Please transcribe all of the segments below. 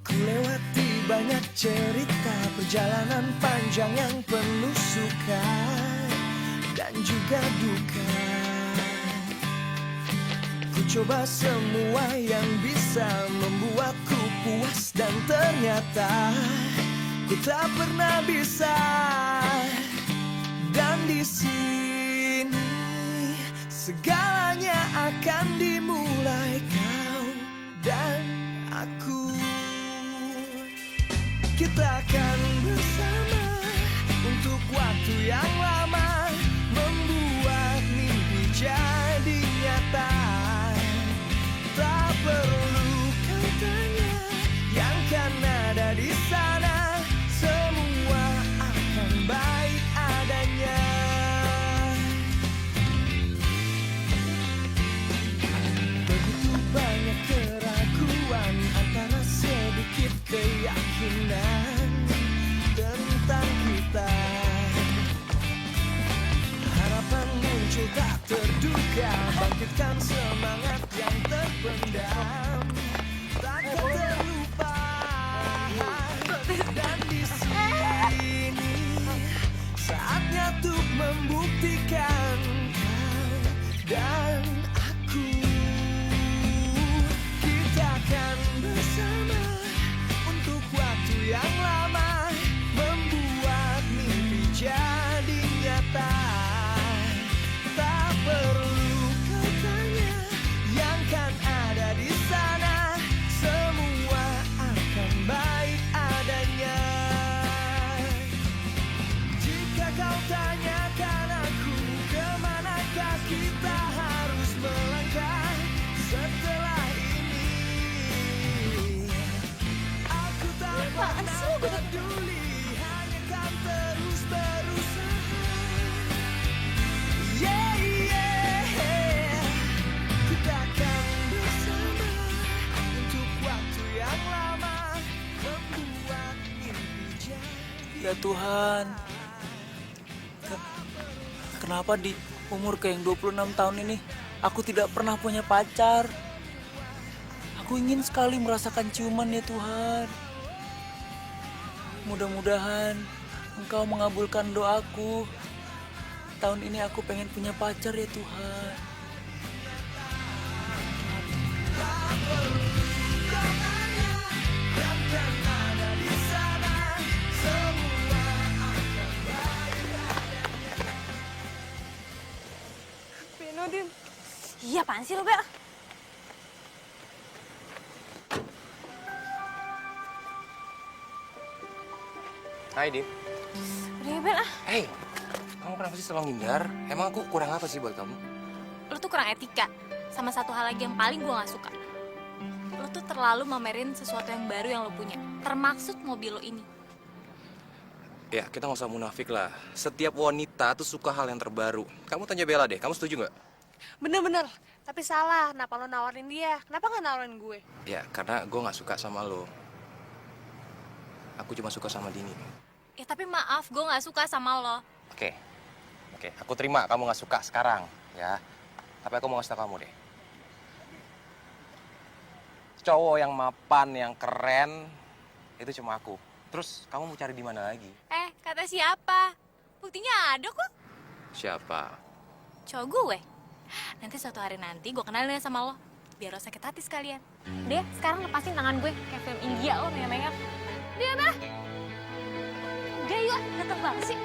Ku lewati banyak cerita, perjalanan panjang yang penuh suka dan juga duka. Ku coba semua yang bisa membuatku puas dan ternyata ku tak pernah bisa. Dan di sini segalanya akan dimulai, kau dan aku. Kita akan bersama untuk waktu yang lama, membuat mimpi jadi nyata. Tak perlu kau tanya yang kan ada di sana, semua akan baik adanya. Begitu banyak keraguan antara sedikit keyakinan tentang kita. Harapan muncul tak terduga, bangkitkan semangat yang terpendam, takkan terlupa. Dan di sini saatnya untuk membuktikan kau dan aku. Kita akan bersama untuk waktu yang lama, membuat mimpi jadi nyata. Tak perlu kau tanya yang kan ada di sana, semua akan baik adanya. Jika kau tanyakan aku, kemanakah kita harus melangkah setelah ini, aku tak pernah peduli, hanya kan terus berusaha. Yeah, yeah. Kita akan bersama untuk waktu yang lama, membuat mimpi jadi. Ya Tuhan, kenapa di umur yang 26 tahun ini aku tidak pernah punya pacar? Aku ingin sekali merasakan ciuman ya Tuhan. Mudah-mudahan Engkau mengabulkan doaku. Tahun ini aku pengen punya pacar ya Tuhan. Beno, Din. Iya, apaan sih lo, Bel? Hai, Dim. Udah ya, Bel, ah. Hey, kamu kenapa sih selalu ngindar? Emang aku kurang apa sih buat kamu? Lo tuh kurang etika. Sama satu hal lagi yang paling gue gak suka. Lo tuh terlalu mamerin sesuatu yang baru yang lo punya. Termaksud mobil lo ini. Ya, kita nggak usah munafik lah. Setiap wanita tuh suka hal yang terbaru. Kamu tanya Bella deh, kamu setuju nggak? Bener-bener, tapi salah. Kenapa lo nawarin dia? Kenapa nggak nawarin gue? Ya, karena gue nggak suka sama lo. Aku cuma suka sama Dini. Ya tapi maaf, gue gak suka sama lo. Oke, aku terima kamu nggak suka sekarang, ya. Tapi aku mau ngasih tau kamu deh. Cowok yang mapan, yang keren, itu cuma aku. Terus kamu mau cari di mana lagi? Kata siapa? Buktinya ada kok. Siapa? Cowok gue. Nanti suatu hari nanti gue kenalin sama lo. Biar lo sakit hati sekalian. Dia sekarang lepasin tangan gue. Kayak film India lo megang-megang. Dia apa? Udah yuk, dateng banget sih.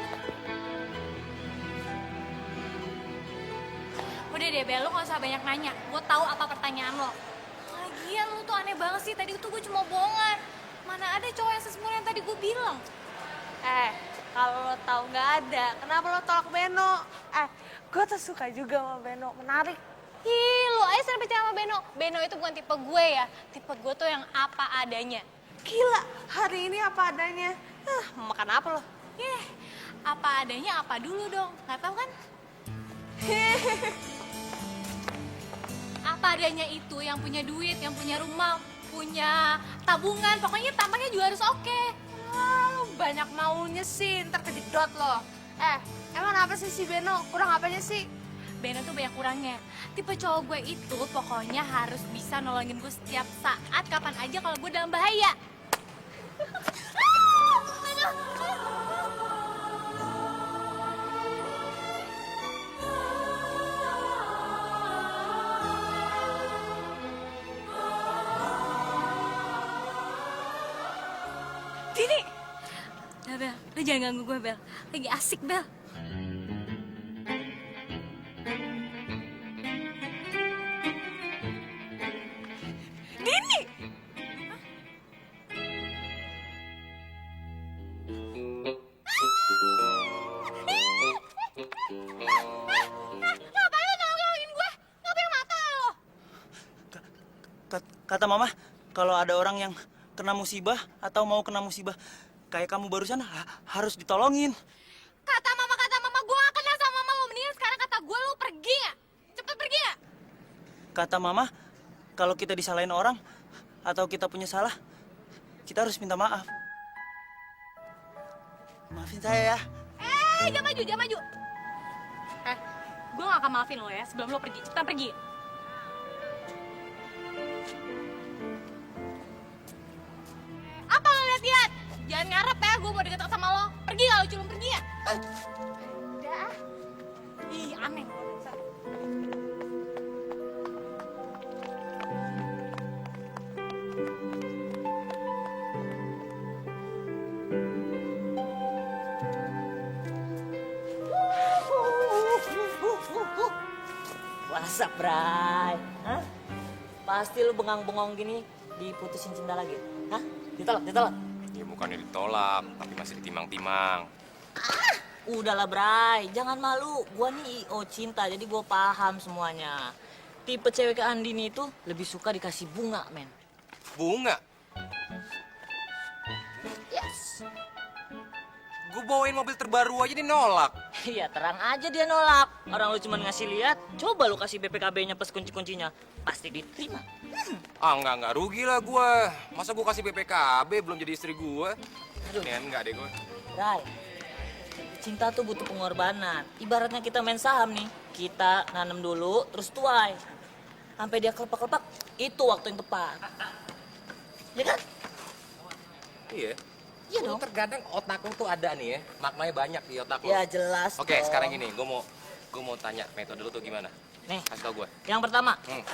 Udah deh, Bel, lo gak usah banyak nanya. Gue tahu apa pertanyaan lo. Lagian lo tuh aneh banget sih. Tadi tuh gue cuma bohongan. Mana ada cowok yang sesmurni yang tadi gue bilang. Kalau lo tahu nggak ada, kenapa lo tolak Beno? Gue tuh suka juga sama Beno, menarik. Ih, lo aja sering percaya sama Beno. Beno itu bukan tipe gue ya. Tipe gue tuh yang apa adanya. Gila, hari ini apa adanya. Mau makan apa lo? Apa adanya apa dulu dong. Gak tahu kan? Apa adanya itu yang punya duit, yang punya rumah, punya tabungan. Pokoknya tampaknya juga harus oke. Lo banyak maunya sih, ntar kejedot lo. Emang apa sih si Beno? Kurang apanya sih? Beno tuh banyak kurangnya. Tipe cowok gue itu pokoknya harus bisa nolongin gue setiap saat, kapan aja kalau gue dalam bahaya. Dini! Udah, Bel. Lu jangan ganggu gue, Bel. Lagi asik, Bel. Dini! Ngapain lu nolongin gue? Ngapain mata lo? Kata mama, kalau ada orang yang kena musibah atau mau kena musibah kayak kamu barusan harus ditolongin. Kata mama, gue gak kenal sama mama lo. Mendingan sekarang kata gue, lo pergi ya? Cepet pergi ya? Kata mama, kalau kita disalahin orang atau kita punya salah, kita harus minta maaf. Maafin saya ya. Jangan maju, jangan maju. Gue gak akan maafin lo ya sebelum lo pergi. Cepetan pergi. Apa lo liat-liat? Jangan ngarep ya, gue mau deket sama lo. Pergi gak lo, culun pergi ya? Udah. Ih, aneh. What's up, Bray? Hah? Pasti lu bengong-bengong gini diputusin cinta lagi? Hah? Ditolak? Ya bukannya ditolak, tapi masih ditimang-timang. Udahlah, Bray. Jangan malu. Gua nih IO cinta, jadi gua paham semuanya. Tipe cewek ke Andini itu lebih suka dikasih bunga, men. Bunga? Yes. Gue bawain mobil terbaru aja dia nolak. Iya, terang aja dia nolak. Orang lu cuma ngasih lihat, coba lu kasih BPKB-nya plus kunci-kuncinya. Pasti diterima. Enggak. Rugi lah gue. Masa gue kasih BPKB belum jadi istri gue? Aduh. Enggak deh gue. Bray, cinta tuh butuh pengorbanan. Ibaratnya kita main saham nih. Kita nanam dulu, terus tuai. Sampai dia kelepak-kelepak, itu waktu yang tepat. Ya kan? Iya. Iya Lu dong. terkadang otak lu tuh ada nih ya. Maknanya banyak di otak lu. Ya jelas Oke, dong. sekarang gini. Gue mau tanya metode lu tuh gimana? Nih, Kasih tau gue. yang pertama, Hmm.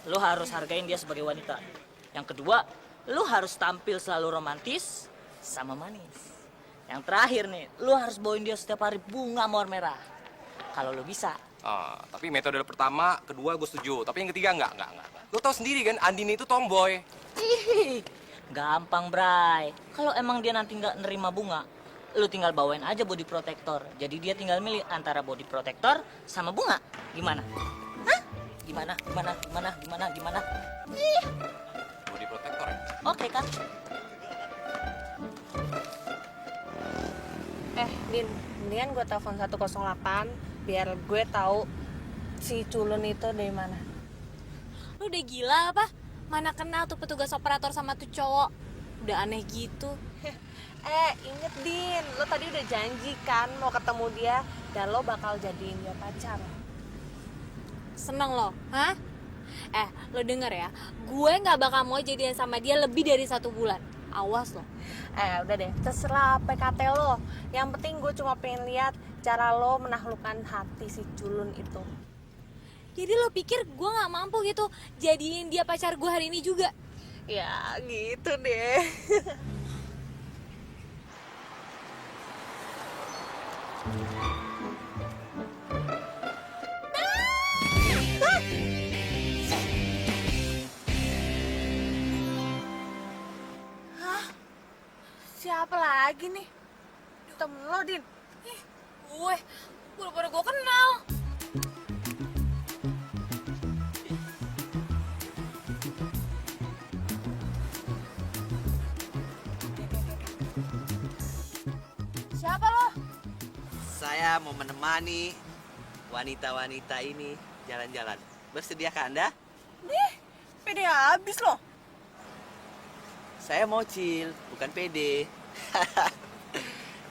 lu harus hargain dia sebagai wanita. Yang kedua, lu harus tampil selalu romantis sama manis. Yang terakhir nih, lu harus bawain dia setiap hari bunga mawar merah. Kalau lu bisa. Tapi metode pertama, kedua gue setuju. Tapi yang ketiga enggak. Lu tau sendiri kan, Andini itu tomboy. Ih, gampang, Bray. Kalau emang dia nanti nggak nerima bunga, lu tinggal bawain aja body protector. Jadi dia tinggal milih antara body protector sama bunga. Gimana? Hah? Gimana? Ih, Body protector ya? oke kan? Din, mendingan gue telepon 108 biar gue tahu si culun itu dari mana. Lu udah gila apa? Mana kenal tuh petugas operator sama tuh cowok. Udah aneh gitu. Inget Din, lo tadi udah janji kan mau ketemu dia dan lo bakal jadiin dia pacar. Seneng lo, hah? Lo denger ya, gue gak bakal mau jadian sama dia lebih dari 1 bulan. Awas lo. Udah deh, terserah PKT lo. Yang penting gue cuma pengen lihat cara lo menaklukkan hati si culun itu. Jadi lo pikir gue gak mampu gitu jadiin dia pacar gue hari ini juga? Ya gitu deh. Siapa lagi nih? Temen lo, Din. Gue baru gue kenal. Siapa lo? Saya mau menemani wanita-wanita ini jalan-jalan. Bersediakah Anda? Pede habis lo. Saya mau chill, bukan pede.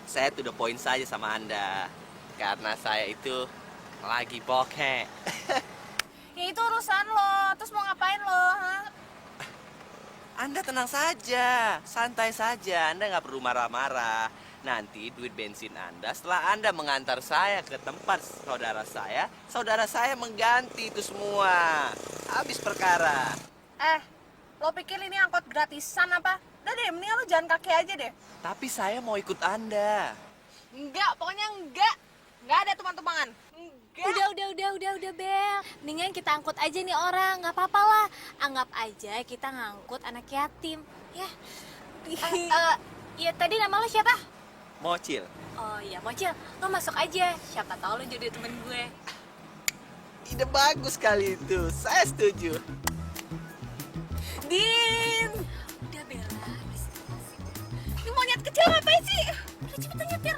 Saya to the point saja sama Anda. Karena saya itu lagi bokeh. Ya itu urusan lo. Terus mau ngapain lo? Hah? Anda tenang saja, santai saja. Anda nggak perlu marah-marah. Nanti duit bensin Anda setelah Anda mengantar saya ke tempat saudara saya mengganti itu semua. Habis perkara. Lo pikir ini angkot gratisan apa? Udah deh, mendingan lo jalan kaki aja deh. Tapi saya mau ikut Anda. Enggak, pokoknya enggak. Enggak ada tumpang-tumpangan. Enggak. Udah, Bel. Mendingan kita angkut aja nih orang, nggak apa-apa lah. Anggap aja kita ngangkut anak yatim, ya. Ya tadi nama lo siapa? Mocil. Oh iya, Mocil. Lo masuk aja. Siapa tahu lo jadi temen gue. Ide bagus kali itu. Saya setuju. Din. Udah, Bella. Ini monyet kecil ngapain sih? Udah cepetan nyetir.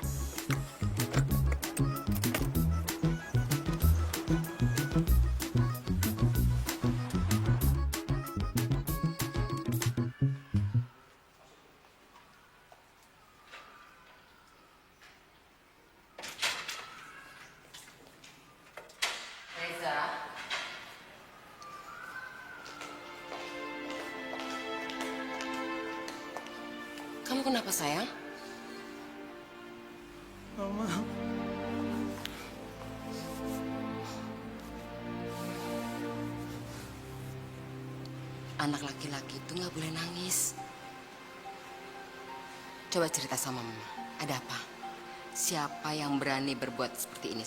Kamu kenapa sayang? Mama. Anak laki-laki itu nggak boleh nangis. Coba cerita sama mama, ada apa? Siapa yang berani berbuat seperti ini?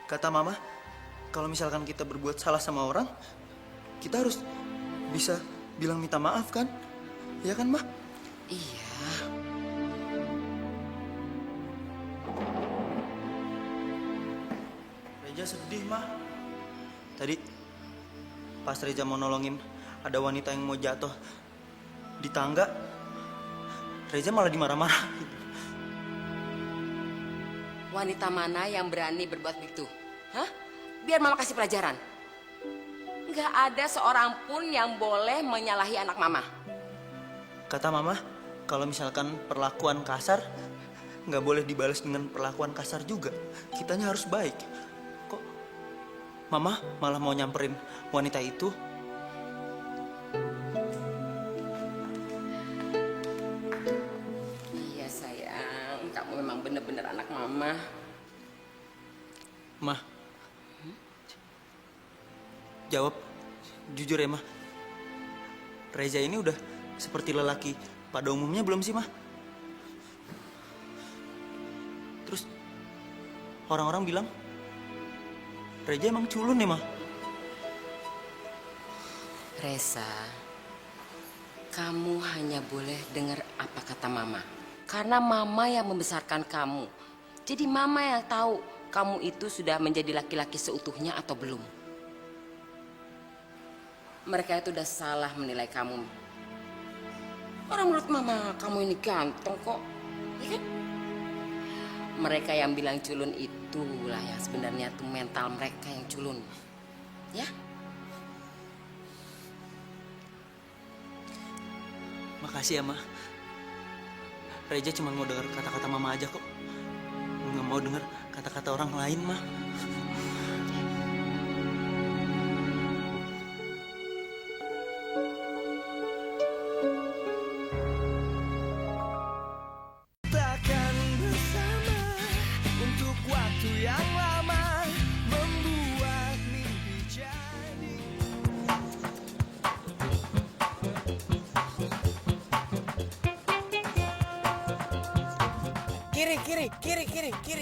Kata mama, kalau misalkan kita berbuat salah sama orang, kita harus bisa bilang minta maaf kan? Ya kan, Ma? Iya. Reja sedih, Ma. Tadi pas Reja mau nolongin ada wanita yang mau jatuh di tangga, Reja malah dimarah-marah. Wanita mana yang berani berbuat begitu? Hah? Biar mama kasih pelajaran. Nggak ada seorang pun yang boleh menyalahi anak mama. Kata mama, kalau misalkan perlakuan kasar, nggak boleh dibalas dengan perlakuan kasar juga. Kitanya harus baik. Kok mama malah mau nyamperin wanita itu? Iya sayang, kamu memang bener-bener anak mama. Ma, jawab jujur ya, Ma. Reza ini udah seperti lelaki pada umumnya belum sih, Ma? Terus orang-orang bilang Reza emang culun nih, Ma. Reza, kamu hanya boleh dengar apa kata mama. Karena mama yang membesarkan kamu. Jadi mama yang tahu kamu itu sudah menjadi laki-laki seutuhnya atau belum. Mereka itu udah salah menilai kamu. Orang menurut mama kamu ini ganteng kok, ya kan? Mereka yang bilang culun itulah yang sebenarnya tuh mental mereka yang culun, ya? Makasih ya, Ma. Reza cuma mau dengar kata-kata mama aja kok. Nggak mau dengar kata-kata orang lain, Ma. Takkan bersama untuk waktu yang lama, membuat mimpi jadi.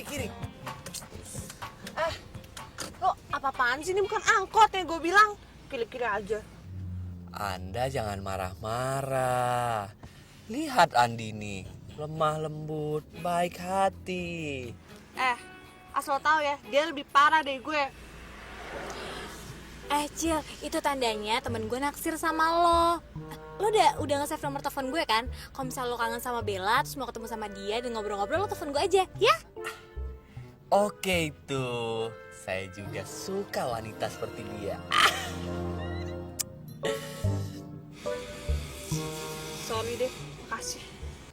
Kiri. Lo apa-apaan sih? Ini bukan angkot ya gue bilang. Kiri-kiri aja. Anda jangan marah-marah. Lihat Andini, lemah lembut, baik hati. Asal lo tahu ya, dia lebih parah dari gue. Cil, itu tandanya temen gue naksir sama lo. Lo udah nge-save nomor telepon gue kan? Kalau misalnya lo kangen sama Bella, terus mau ketemu sama dia dan ngobrol-ngobrol, lo telepon gue aja, ya? Oke itu, saya juga suka wanita seperti dia. Sorry deh, makasih.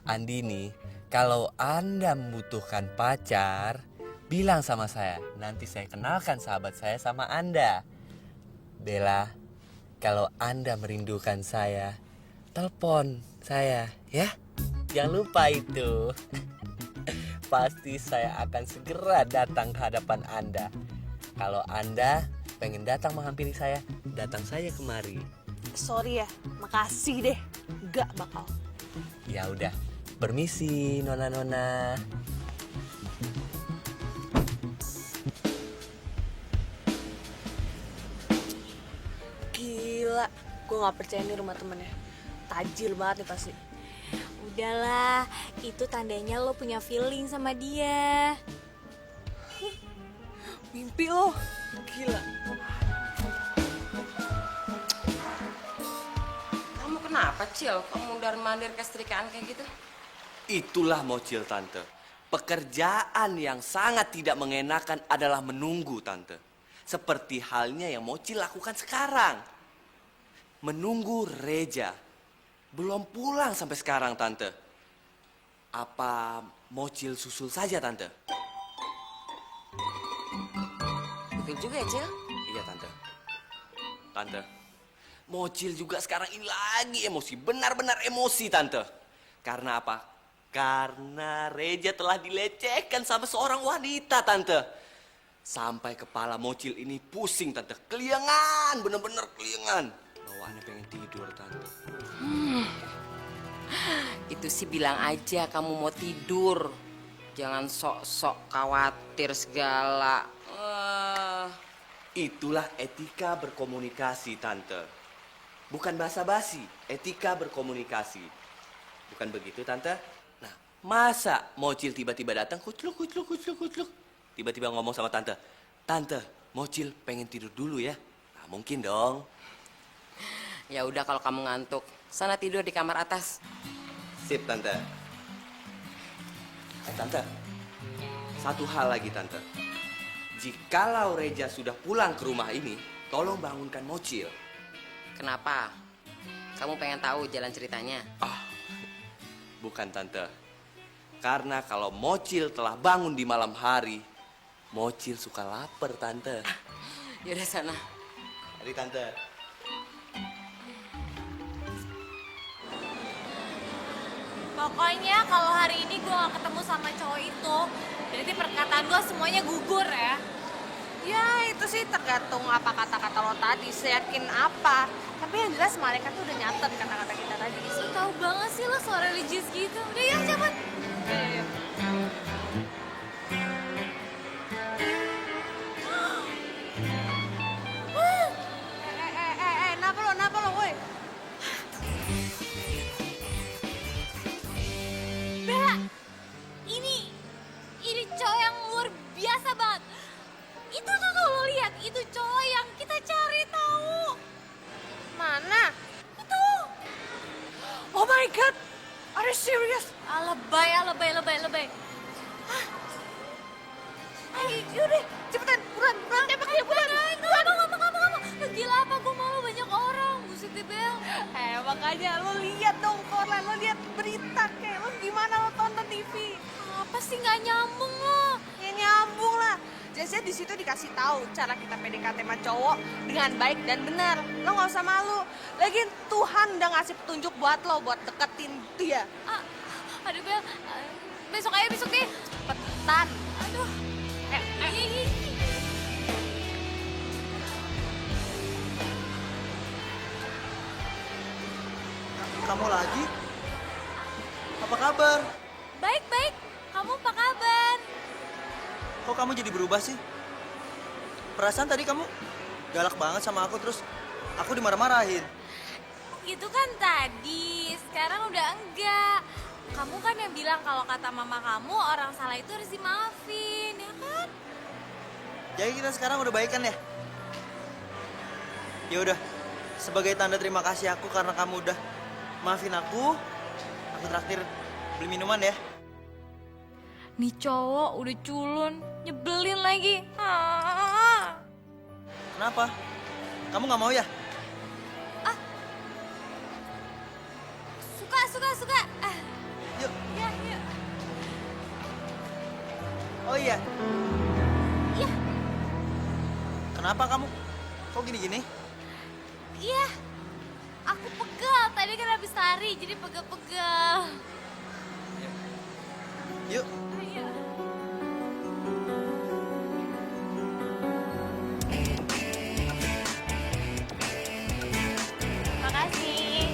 Andini, kalau Anda membutuhkan pacar, bilang sama saya. Nanti saya kenalkan sahabat saya sama Anda. Bella, Kalau Anda merindukan saya, telepon saya ya. Jangan lupa itu. Pasti saya akan segera datang ke hadapan Anda. Kalau Anda pengen datang menghampiri saya, datang saya kemari. Sorry ya, makasih deh. Gak bakal. Ya udah, permisi nona-nona. Gila, gue gak percaya nih rumah temennya. Tajir banget nih pasti. Udahlah, itu tandanya lo punya feeling sama dia. Mimpi lo, gila. Kamu kenapa, Cil? Kamu mondar-mandir kesetrikaan kayak gitu? Itulah Mocil, Tante. Pekerjaan yang sangat tidak mengenakan adalah menunggu, Tante. Seperti halnya yang Mocil lakukan sekarang. Menunggu Reja. Belum pulang sampai sekarang, Tante. Apa Mocil susul saja, Tante? Betul juga ya, Cil? Iya, Tante. Tante, Mocil juga sekarang ini lagi emosi. Benar-benar emosi, Tante. Karena apa? Karena Reja telah dilecehkan sama seorang wanita, Tante. Sampai kepala Mocil ini pusing, Tante. Keliangan, bener-bener keliangan. Bawaannya pengen tidur, Tante. Itu sih bilang aja kamu mau tidur. Jangan sok-sok khawatir segala. Itulah etika berkomunikasi, Tante. Bukan basa-basi, etika berkomunikasi. Bukan begitu, Tante? Nah, masa Mocil tiba-tiba datang, kucluk. Tiba-tiba ngomong sama Tante, Tante, Mocil pengen tidur dulu ya. Nah, mungkin dong. Ya udah kalau kamu ngantuk, sana tidur di kamar atas. Sip, Tante. Tante, satu hal lagi, Tante. Jikalau Reja sudah pulang ke rumah ini, tolong bangunkan Mocil. Kenapa? Kamu pengen tahu jalan ceritanya? Bukan, Tante. Karena kalau Mocil telah bangun di malam hari, Mocil suka lapar, Tante. Yaudah sana. Mari, Tante. Pokoknya kalau hari ini gue gak ketemu sama cowok itu, berarti perkataan gue semuanya gugur ya. Ya itu sih tergantung apa kata-kata lo tadi, seyakin apa. Tapi yang jelas malaikat tuh udah nyatet kata-kata kita tadi. So tau banget sih lo soal religius gitu. Udah ya cepet. Ayo. Napa lo, woi? Bella, ini cowok yang luar biasa banget. Itu tuh lo lihat, itu cowok yang kita cari tahu. Mana? Itu. Oh my god, are you serious? Lebay. Ayo, yaudah, cepetan, buruan, buruan. Ngomong. Gila apa gue malu banyak orang, buset deh Bel. Makanya lo lihat dong koran, lo lihat berita kayak lo gimana lo tonton TV. Apa sih nggak nyambung lo? Ya nyambung lah. Jadi di situ dikasih tahu cara kita PDKT sama cowok dengan baik dan benar. Lo nggak usah malu. Lagian Tuhan udah ngasih petunjuk buat lo buat deketin dia. Aduh Bel, besok deh. Cepetan. Aduh. Kamu lagi? Apa kabar? Baik. Kamu apa kabar? Kok kamu jadi berubah sih? Perasaan tadi kamu galak banget sama aku, terus aku dimarah-marahin. Itu kan tadi, sekarang udah enggak. Kamu kan yang bilang kalau kata mama kamu orang salah itu harus dimaafin, ya kan? Jadi kita sekarang udah baikan ya? Ya udah, sebagai tanda terima kasih aku karena kamu udah maafin aku traktir beli minuman ya. Nih cowok udah culun, nyebelin lagi. Kenapa? Kamu nggak mau ya? Suka. Yuk. Ya. Oh iya. Iya. Kenapa kamu? Kok gini-gini? Iya, aku pegel. Tadi kan habis lari, jadi pegel-pegel. Yuk. Ayo. Makasih.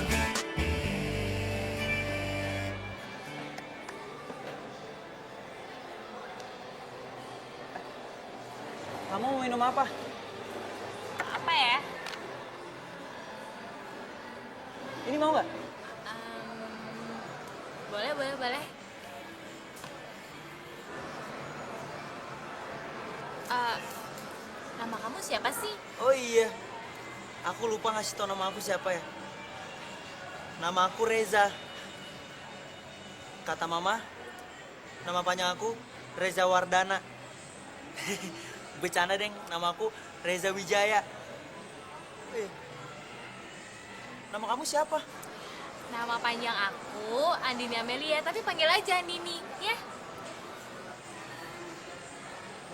Kamu mau minum apa? Apa ya? Ini mau nggak? Boleh, boleh, boleh. Nama kamu siapa sih? Oh iya, aku lupa ngasih tau nama aku siapa ya. Nama aku Reza. Kata mama, nama panjang aku Reza Wardana. Bercanda deng, nama aku Reza Wijaya. Nama kamu siapa? Nama panjang aku Andini Amelia, tapi panggil aja Nini, ya?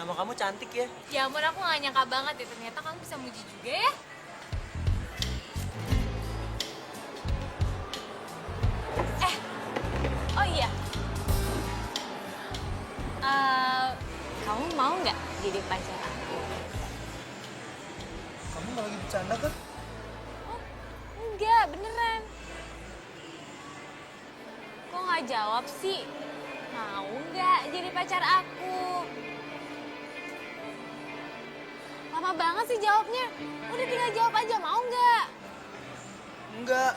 Nama kamu cantik ya. Ya ampun, aku gak nyangka banget ya, ternyata kamu bisa muji juga ya. Oh iya. Kamu mau nggak jadi pacar aku? Kamu nggak lagi bercanda kan? Enggak, beneran. Kok nggak jawab sih? Mau nggak jadi pacar aku? Lama banget sih jawabnya. Udah tinggal jawab aja, mau nggak? Enggak.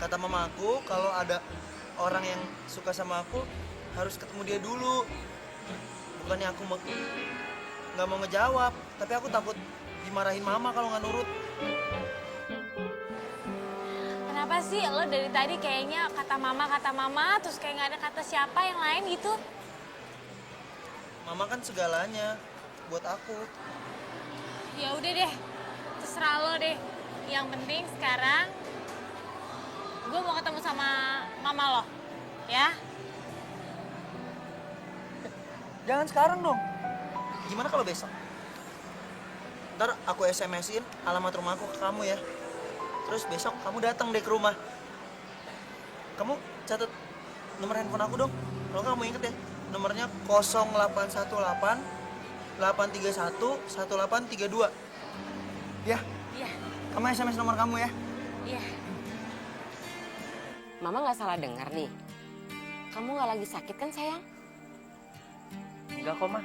Kata mama aku kalau ada orang yang suka sama aku harus ketemu dia dulu. Bukannya aku nggak mau ngejawab, tapi aku takut dimarahin mama kalau nggak nurut. Kenapa sih lo dari tadi kayaknya kata mama, terus kayak nggak ada kata siapa yang lain gitu? Mama kan segalanya buat aku. Ya udah deh, terserah lo deh. Yang penting sekarang gue mau ketemu sama mama lo, ya? Jangan sekarang dong. Gimana kalau besok? Ntar aku SMS-in alamat rumahku ke kamu ya. Terus besok kamu datang deh ke rumah. Kamu catat nomor handphone aku dong. Kalau kamu inget ya, nomornya 0818 831 1832. Ya, Iya, kamu SMS nomor kamu ya. iya. Mama nggak salah dengar nih. Kamu nggak lagi sakit kan sayang? Enggak kok, Ma.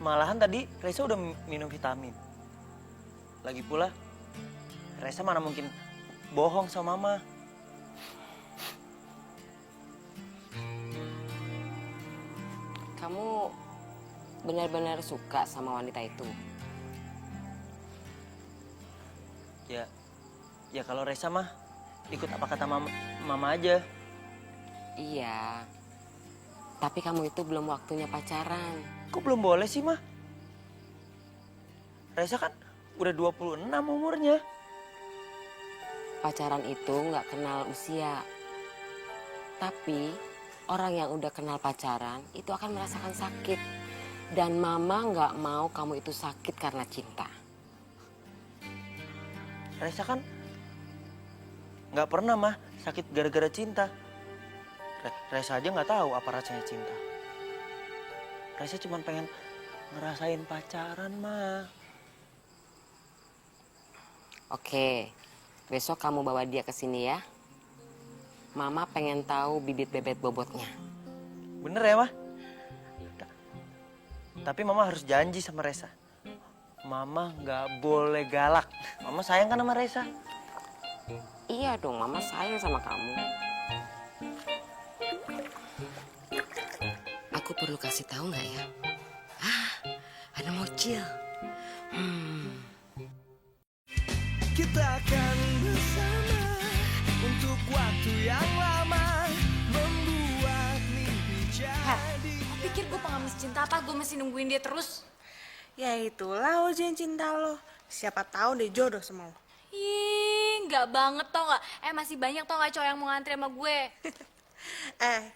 Malahan tadi Reza udah minum vitamin. Lagi pula, Reza mana mungkin bohong sama Mama. Kamu benar-benar suka sama wanita itu? Ya kalau Reza mah ikut apa kata Mama aja. Iya. Tapi kamu itu belum waktunya pacaran. Kok belum boleh sih, Ma? Reza kan udah 26 umurnya. Pacaran itu nggak kenal usia. Tapi orang yang udah kenal pacaran itu akan merasakan sakit. Dan mama nggak mau kamu itu sakit karena cinta. Reza kan nggak pernah, Mah, sakit gara-gara cinta. Reza aja nggak tahu apa rasanya cinta. Reza cuma pengen ngerasain pacaran, Mah. Oke, besok kamu bawa dia ke sini ya. Mama pengen tahu bibit bebet bobotnya. Bener ya, Mah? Tapi Mama harus janji sama Reza. Mama nggak boleh galak. Mama sayang kan sama Reza? Iya dong, Mama sayang sama kamu. Aku perlu kasih tahu nggak ya? Ada mocil. Kita akan bersama untuk waktu yang lama membuat mimpi jadi. Pikir gue pengemis cinta apa? Gue masih nungguin dia terus. Ya itulah ujian cinta lo. Siapa tahu deh jodoh sama lo. Ih, nggak banget tau nggak? Masih banyak tau nggak cowok yang mau ngantri sama gue?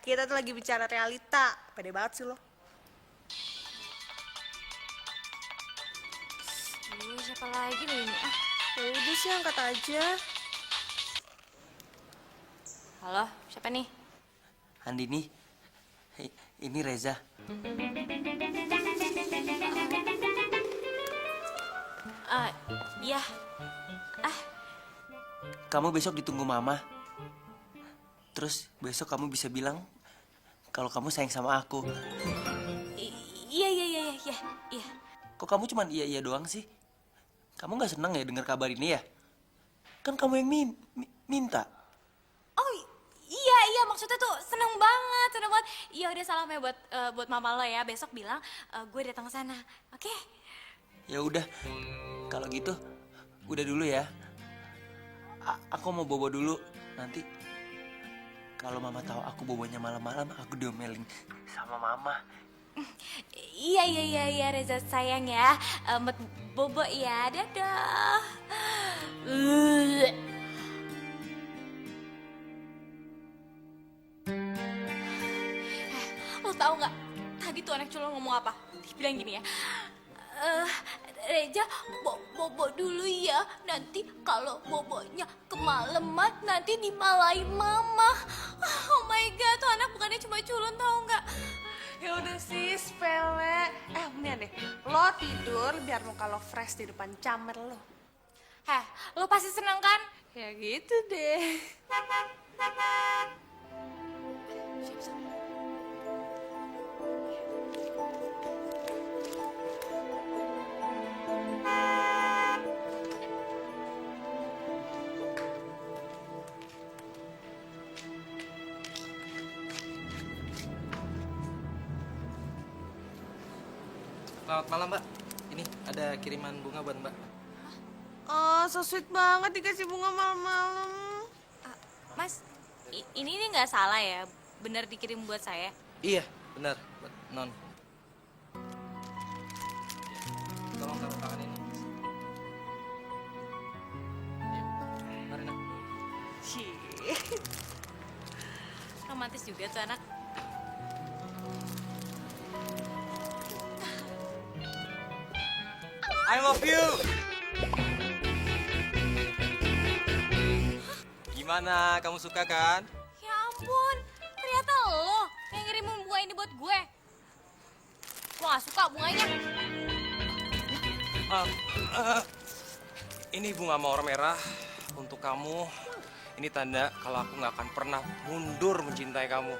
Kita tuh lagi bicara realita. Pede banget sih lo. siapa lagi nih ini? Ah, Ya udah sih angkat aja. halo, siapa nih? Andini, ini Reza. Iya. Kamu besok ditunggu mama. Terus besok kamu bisa bilang kalau kamu sayang sama aku. Iya. Iya. Kok kamu cuman iya doang sih? Kamu nggak seneng ya dengar kabar ini ya? Kan kamu yang minta. Oh iya maksudnya tuh seneng banget. Iya udah salam ya buat mama lo ya. Besok bilang gue datang ke sana. Oke? Ya udah, kalau gitu udah dulu ya. Aku mau bobo dulu. Nanti kalau mama tahu aku bobonya malam-malam, aku diomelin sama mama. Iya Reza sayang ya. Met bobo ya. Dadah. Lo tau nggak? Tadi tuh anak culun ngomong apa? Dia bilang gini ya. Reja, bobo dulu ya. Nanti kalau bobonya kemalaman, nanti dimalain mama. Oh my god, tuh anak bukannya cuma culun tau nggak? Ya udah sih, sepele. Mendingan deh, lo tidur biar muka lo fresh di depan camer lo. Heh, lo pasti seneng kan? Ya gitu deh. Selamat malam, Mbak. Ini ada kiriman bunga buat Mbak. Oh, so sweet banget dikasih bunga malam-malam. Mas, ini nggak salah ya? Bener dikirim buat saya? Iya, benar, buat Non. Tolong taruh tangan ini. Iya, mari Non. Romantis juga tuh anak. I love you. Gimana, kamu suka kan? Ya ampun, ternyata lo yang ngirimin bunga ini buat gue. Gue gak suka bunganya. Ini bunga mawar merah untuk kamu. Ini tanda kalau aku nggak akan pernah mundur mencintai kamu.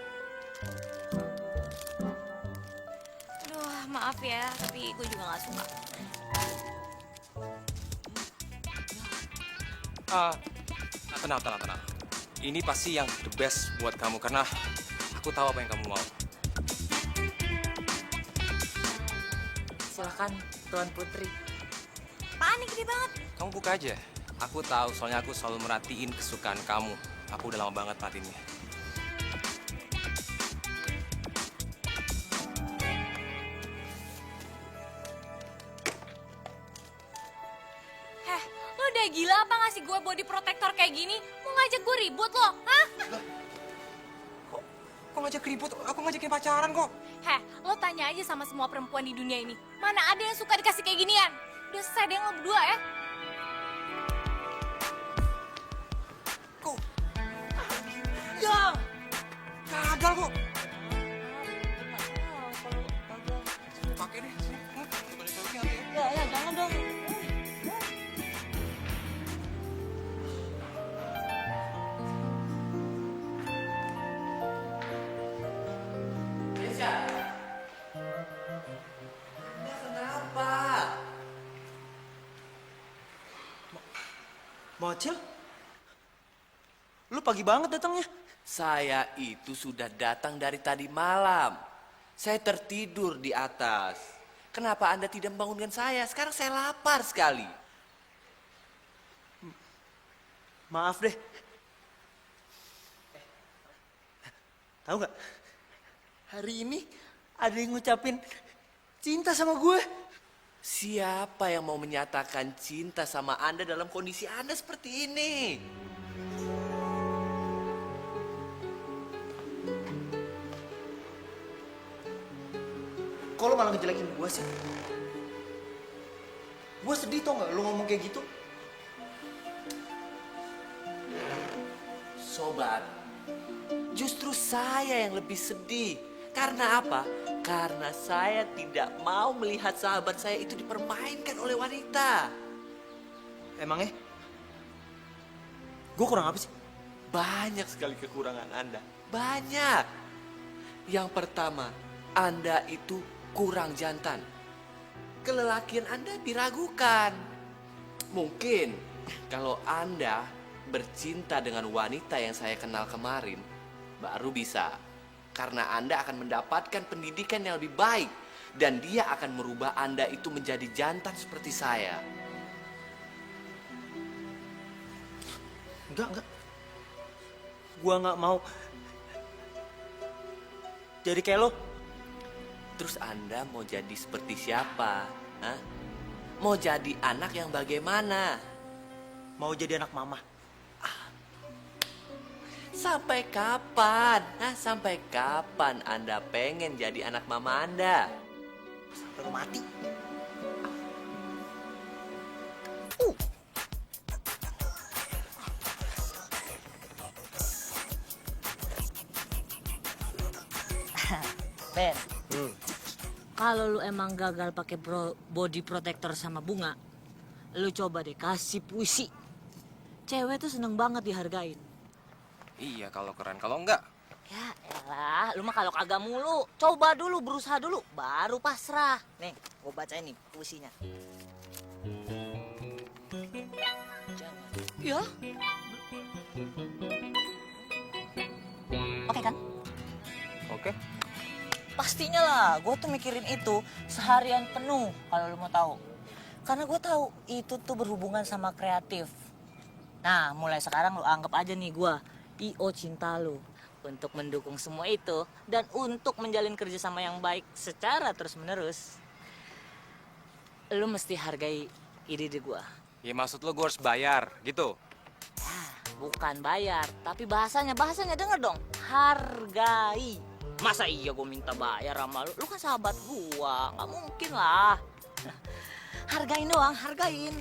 Aduh, maaf ya, tapi gue juga gak suka. Tenang. Ini pasti yang the best buat kamu karena aku tahu apa yang kamu mau. Silakan, Tuan Putri. Apaan nih gede banget? Kamu buka aja. Aku tahu soalnya aku selalu merhatiin kesukaan kamu. Aku udah lama banget perhatiinnya. Heh, lo udah gila apa ngasih gue body protector kayak gini? Mau ngajak gue ribut lo, hah? Kok ngajak ribut? Aku ngajakin pacaran kok. Heh, lo tanya aja sama semua perempuan di dunia ini. Mana ada yang suka dikasih kayak ginian? Udah selesai deh lo berdua ya. Kok? Ya! Gagal kok. Pakai deh. Ya, jangan dong. Mocil? Lu pagi banget datangnya. Saya itu sudah datang dari tadi malam. Saya tertidur di atas. Kenapa Anda tidak membangunkan saya? Sekarang saya lapar sekali. Maaf deh. Tahu nggak? Hari ini ada yang ngucapin cinta sama gue. Siapa yang mau menyatakan cinta sama Anda dalam kondisi Anda seperti ini? Kok lo malah ngejelekin gue sih? Gue sedih tau nggak lu ngomong kayak gitu. Sobat, justru saya yang lebih sedih. Karena apa? Karena saya tidak mau melihat sahabat saya itu dipermainkan oleh wanita. Emangnya? Gue kurang apa sih? Banyak sekali kekurangan Anda. Banyak. Yang pertama, Anda itu kurang jantan. Kelelakian Anda diragukan. Mungkin kalau Anda bercinta dengan wanita yang saya kenal kemarin, baru bisa. Karena Anda akan mendapatkan pendidikan yang lebih baik. Dan dia akan merubah Anda itu menjadi jantan seperti saya. Enggak. Gua nggak mau jadi kayak lo. Terus Anda mau jadi seperti siapa? Hah? Mau jadi anak yang bagaimana? Mau jadi anak mama. Sampai kapan? Sampai kapan Anda pengen jadi anak mama Anda? Sampai lo mati. Ben, kalau lu emang gagal pakai body protector sama bunga, lu coba deh kasih puisi. Cewek tuh seneng banget dihargain. Iya kalau keren, kalau enggak. Ya elah, lu mah kalau kagak mulu, coba dulu, berusaha dulu, baru pasrah. Nih, gua bacain nih puisinya. Ya. Oke kan? Oke. Pastinya lah, gue tuh mikirin itu seharian penuh kalau lu mau tahu. Karena gue tahu itu tuh berhubungan sama kreatif. Nah, mulai sekarang lu anggap aja nih gue I.O. cinta lu. Untuk mendukung semua itu dan untuk menjalin kerjasama yang baik secara terus-menerus. Lu mesti hargai ide-ide gue. Ya maksud lo gue harus bayar, gitu? Bukan bayar, tapi bahasanya denger dong. Hargai. Masa iya gue minta bayar sama lu? Lu kan sahabat gua, nggak mungkin lah. Hargain doang, hargain.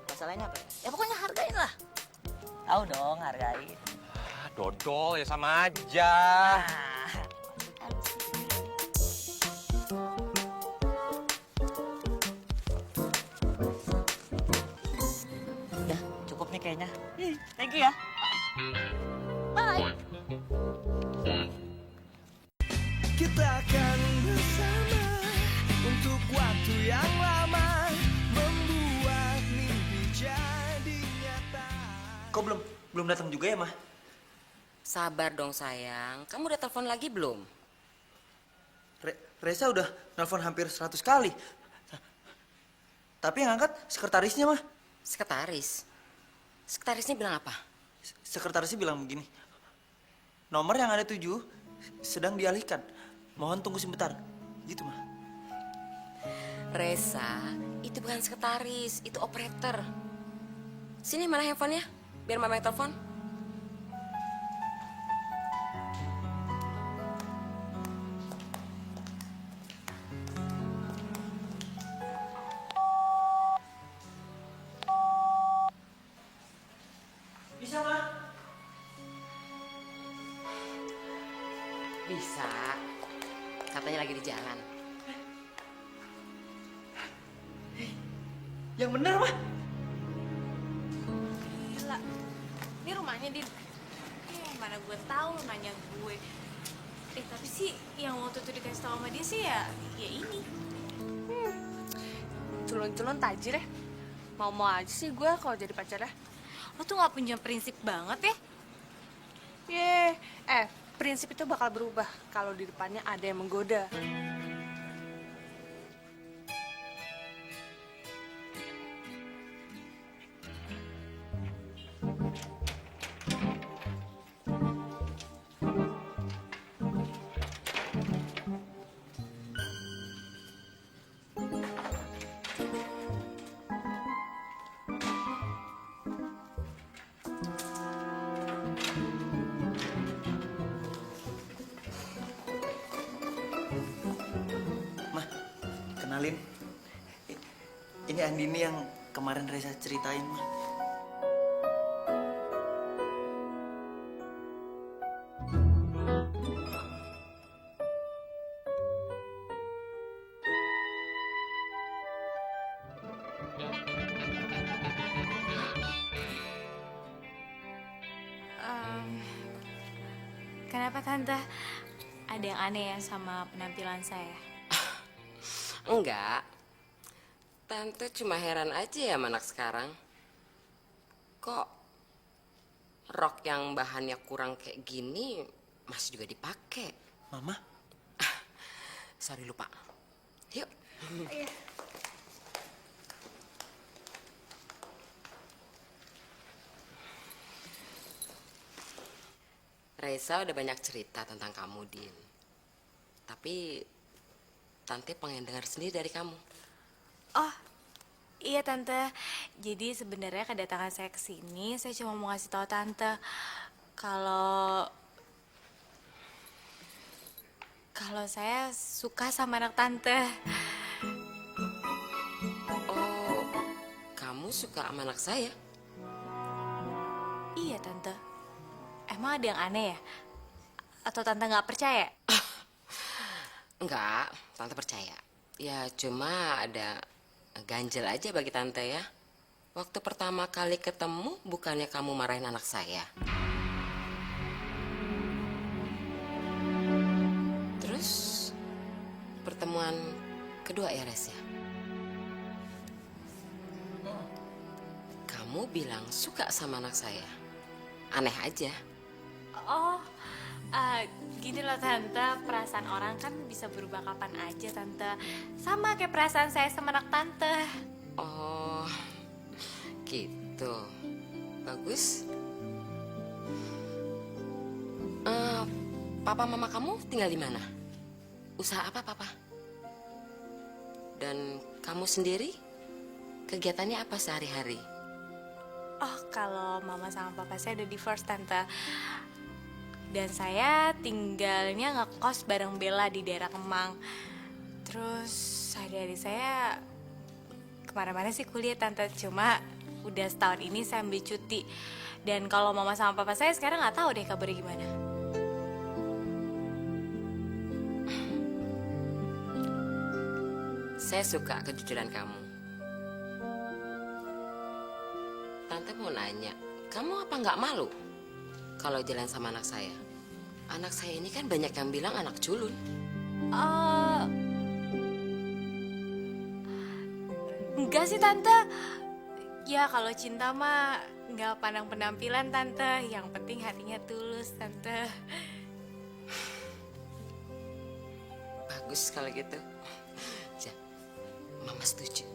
Masalahnya apa ya? Ya pokoknya hargain lah. Tahu dong, hargain. Dodol ya sama aja. Udah, cukup nih kayaknya. Thank you ya. Bye. Kita akan bersama untuk waktu yang lama, membuat mimpi jadi nyata. Kok belum datang juga ya, Mah? Sabar dong sayang, kamu udah telepon lagi belum? Reza udah nelpon hampir 100 kali. Tapi yang angkat sekretarisnya, Mah. Sekretaris? Sekretarisnya bilang apa? Sekretarisnya bilang begini. Nomor yang ada 7 sedang dialihkan. Mohon tunggu sebentar. Gitu, Mah. Reza, itu bukan sekretaris, itu operator. Sini mana handphonenya, biar mama yang telepon. Bisa, Mah? Bisa. Katanya lagi di jalan. Yang bener, Mah. Gila. Ini rumahnya, Din. Mana gue tahu lu nanya gue. Tapi sih yang waktu itu dikasih tau sama dia sih ya ini. Culun-culun tajir ya. Mau-mau aja sih gue kalau jadi pacarnya. Lo tuh gak punya prinsip banget ya. Prinsip itu bakal berubah kalau di depannya ada yang menggoda. Mah, kenalin. Ini Andini yang kemarin Reza ceritain, Ma. Kenapa Tante? Ada yang aneh ya sama penampilan saya? Enggak. Tante cuma heran aja ya sama anak sekarang. Kok rok yang bahannya kurang kayak gini masih juga dipakai? Mama? Sorry lupa. Yuk. Reza udah banyak cerita tentang kamu, Din. Tapi Tante pengen dengar sendiri dari kamu. Oh, iya Tante. Jadi sebenarnya kedatangan saya ke sini, saya cuma mau ngasih tahu Tante kalau saya suka sama anak Tante. Oh, kamu suka sama anak saya? Iya Tante. Emang ada yang aneh ya? Atau Tante nggak percaya? Enggak, Tante percaya. Ya cuma ada ganjel aja bagi Tante ya. Waktu pertama kali ketemu, bukannya kamu marahin anak saya. Terus pertemuan kedua ya, Res ya? Kamu bilang suka sama anak saya. Aneh aja. Oh, gini loh Tante, perasaan orang kan bisa berubah kapan aja Tante. Sama kayak perasaan saya sama anak Tante. Oh, gitu. Bagus. Papa mama kamu tinggal di mana? Usaha apa papa? Dan kamu sendiri kegiatannya apa sehari-hari? Oh, kalau mama sama papa saya udah divorce Tante. Dan saya tinggalnya ngekos bareng Bella di daerah Kemang. Terus adik-adik saya kemana-mana sih kuliah Tante. Cuma udah setahun ini saya ambil cuti. Dan kalau mama sama papa saya sekarang nggak tahu deh kabarnya gimana. Saya suka kejujuran kamu. Tante mau nanya, kamu apa nggak malu kalau jalan sama anak saya? Anak saya ini kan banyak yang bilang anak culun. Enggak sih Tante. Ya kalau cinta mah nggak pandang penampilan Tante. Yang penting hatinya tulus Tante. Bagus kalau gitu. Ya, Mama setuju.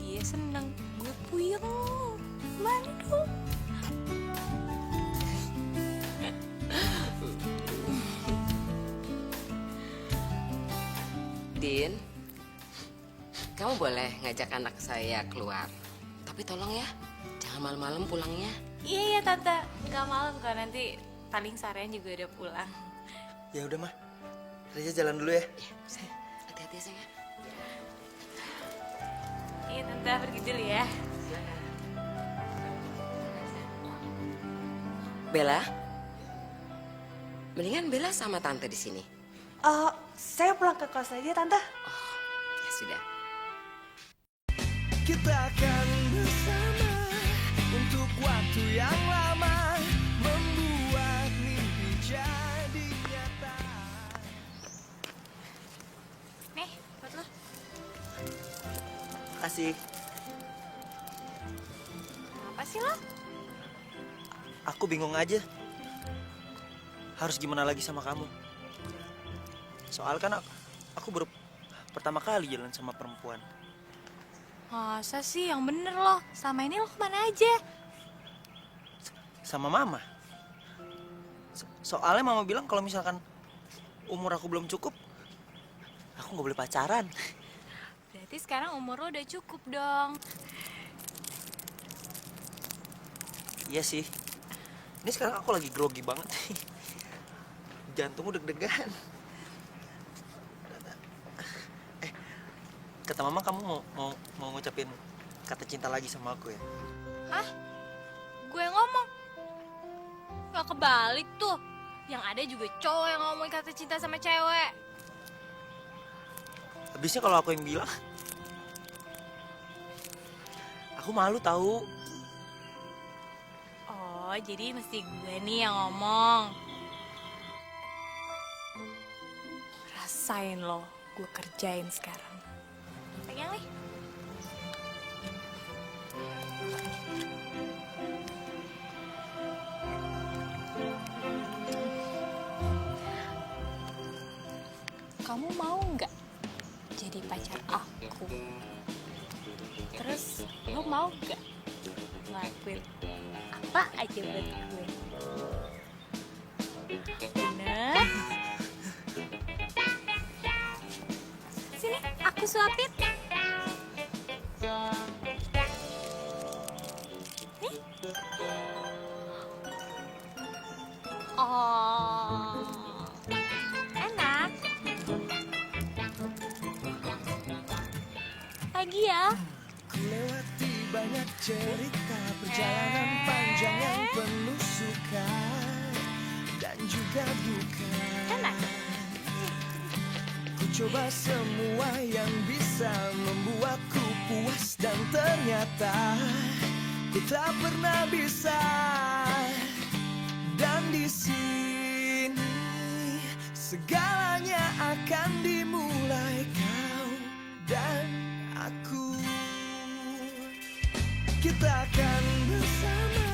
Dia seneng, gue puyeng. Mana dong? Din, kamu boleh ngajak anak saya keluar. Tapi tolong ya, jangan malam-malam pulangnya. Iya Tante, nggak malam kok, nanti paling seharian juga udah pulang. Ya udah, Ma. Reza jalan dulu ya. Iya, sayang. Hati-hati ya, sayang. Iya Tante, pergi dulu ya. Bella, mendingan Bella sama Tante di sini. Saya pulang ke kos aja, Tante. Ya sudah. Kita akan bersama untuk waktu yang lama, membuat mimpi jadi nyata. Nih, buat lo. Makasih. Apa sih lo? Aku bingung aja. Harus gimana lagi sama kamu? Soal kan aku baru pertama kali jalan sama perempuan. Masa sih yang bener lo? Sama ini lo kemana aja? Sama Mama. Soalnya Mama bilang kalau misalkan umur aku belum cukup, aku nggak boleh pacaran. Berarti sekarang umur lo udah cukup dong. Iya sih. Ini sekarang aku lagi grogi banget. Jantungku deg-degan. kata mama kamu mau ngucapin kata cinta lagi sama aku ya? Hah? Gue yang ngomong? Gak kebalik tuh. Yang ada juga cowok yang ngomongin kata cinta sama cewek. Habisnya kalau aku yang bilang, aku malu tahu. Oh, jadi mesti gue nih yang ngomong. Rasain lo, gue kerjain sekarang. Pegang nih. Kamu mau nggak jadi pacar aku? Terus lo mau nggak ngelakuin apa aja buat gue? Bener? Sini, aku suapin. Nih. Oh, enak. Lagi ya. Ku lewati banyak cerita perjalanan panjang yang penuh suka dan juga duka. Enak. Ku coba semua yang bisa membuatku puas dan ternyata ku tak pernah bisa. Dan di sini segalanya akan dimulai kau dan aku. Kita akan bersama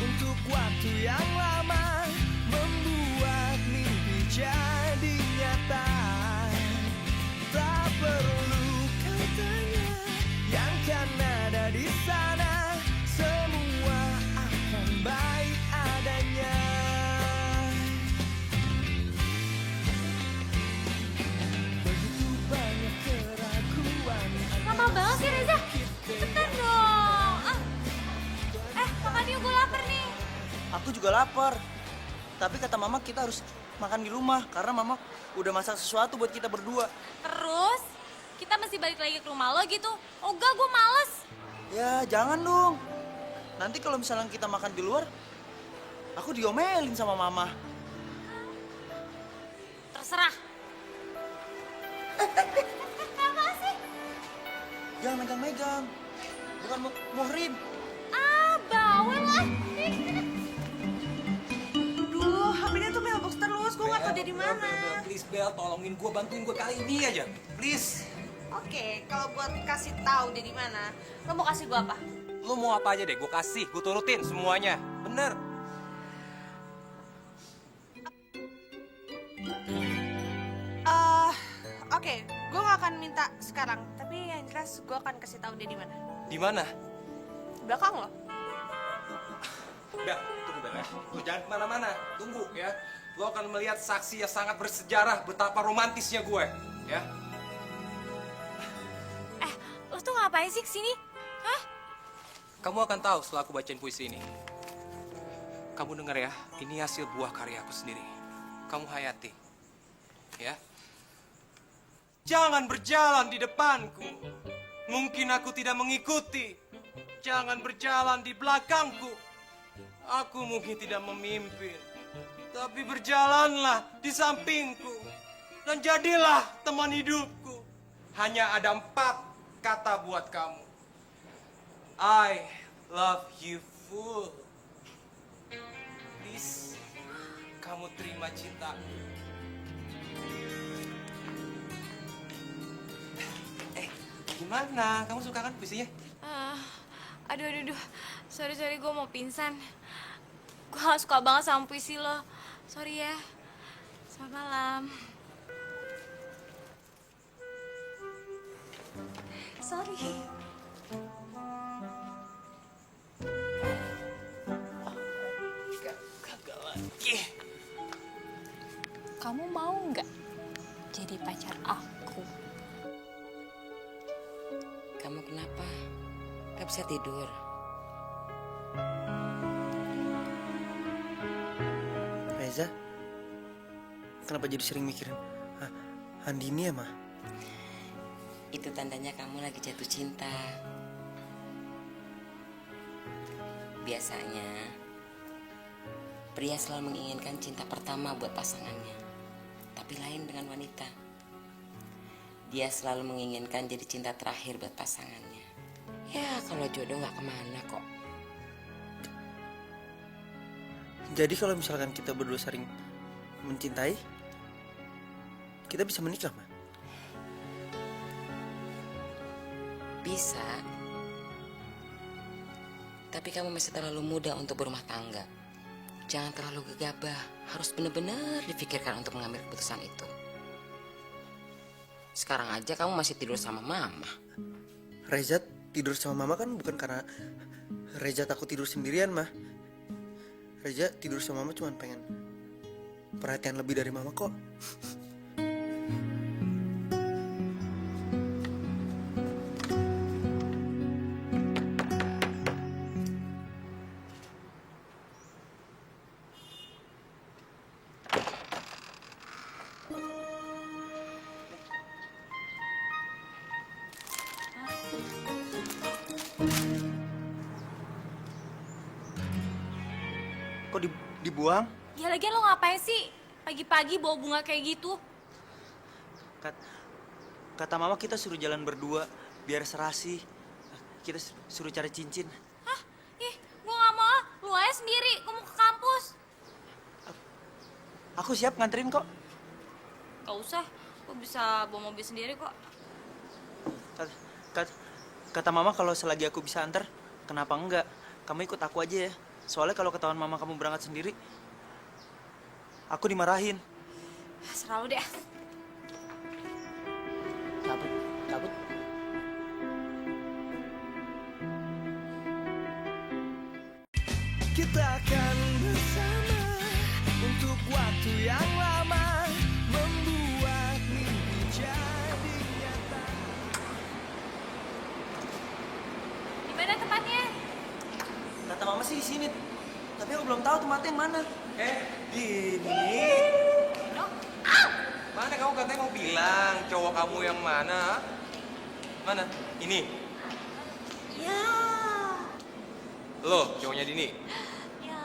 untuk waktu yang lama, membuat mimpi jadi nyata. Tak perlu kau tanya yang kan ada di sana, semua akan baik adanya. Begitu banyak keraguan. Lama banget sih Reza. Cepetan dong. Makan yuk, gue lapar nih. Aku juga lapar. Tapi kata mama kita harus makan di rumah karena mama udah masak sesuatu buat kita berdua. Terus kita mesti balik lagi ke rumah lo gitu. Oh enggak, gue males. Ya jangan dong. Nanti kalau misalnya kita makan di luar, aku diomelin sama mama. Terserah. Apa sih? Jangan megang-megang. Bukan muhrim. Bawel lah. Duh, HP-nya tuh mailbox terus, gue nggak tahu dia di mana. Please Bel, tolongin gue, bantuin gue kali ini aja. Please. Oke, kalau buat kasih tahu dia di mana, lo mau kasih gue apa? Lo mau apa aja deh, gue kasih, gue turutin semuanya. Bener. Oke, gue nggak akan minta sekarang, tapi yang jelas gue akan kasih tahu dia di mana. Di mana? Belakang lo. Bel, tunggu Bel ya. Lo jangan kemana-mana, tunggu ya. Lo akan melihat saksi yang sangat bersejarah betapa romantisnya gue, ya. Lo tuh ngapain sih kesini? Hah? Kamu akan tahu setelah aku bacain puisi ini. Kamu dengar ya, ini hasil buah karya aku sendiri. Kamu hayati, ya. Jangan berjalan di depanku. Mungkin aku tidak mengikuti. Jangan berjalan di belakangku. Aku mungkin tidak memimpin. Tapi berjalanlah di sampingku. Dan jadilah teman hidupku. Hanya ada 4 kata buat kamu. I love you full. Please, kamu terima cintaku. Gimana? Kamu suka kan puisinya? Aduh. Sorry, gue mau pingsan. Gue gak suka banget sama puisi lo. Sorry ya. Selamat malam. Sorry. Gagal lagi. Kamu mau nggak jadi pacar aku? Kamu kenapa? Gak bisa tidur? Reza, kenapa jadi sering mikirin Andini ya, Ma? Itu tandanya kamu lagi jatuh cinta. Biasanya pria selalu menginginkan cinta pertama buat pasangannya, tapi lain dengan wanita. Dia selalu menginginkan jadi cinta terakhir buat pasangannya. Ya kalau jodoh nggak kemana kok. Jadi kalau misalkan kita berdua saling mencintai, kita bisa menikah, Ma? Bisa. Tapi kamu masih terlalu muda untuk berumah tangga. Jangan terlalu gegabah. Harus benar-benar dipikirkan untuk mengambil keputusan itu. Sekarang aja kamu masih tidur sama mama. Reza tidur sama Mama kan bukan karena Reza takut tidur sendirian, Ma. Reza tidur sama Mama cuma pengen perhatian lebih dari Mama kok. Kok dibuang? Ya lagian lo ngapain sih pagi-pagi bawa bunga kayak gitu? Kata Mama kita suruh jalan berdua biar serasi. Kita suruh cari cincin. Hah? Ih, gue gak mau ah. Lu aja sendiri, gue mau ke kampus. Aku siap nganterin kok. Gak usah, gue bisa bawa mobil sendiri kok. Kata Mama kalau selagi aku bisa antar, kenapa enggak? Kamu ikut aku aja ya. Soalnya kalau ketahuan Mama kamu berangkat sendiri, aku dimarahin. Serah lu deh. Cabut. Kita akan bersama untuk waktu yang lama, membuat mimpi jadi nyata. Di mana tempatnya? Kata Mama sih di sini. Tapi aku belum tahu tempatnya yang mana. Gini. Mana kamu katanya mau bilang cowok kamu yang mana? Mana? Ini. Ya. Lo, cowoknya Dini. Ya.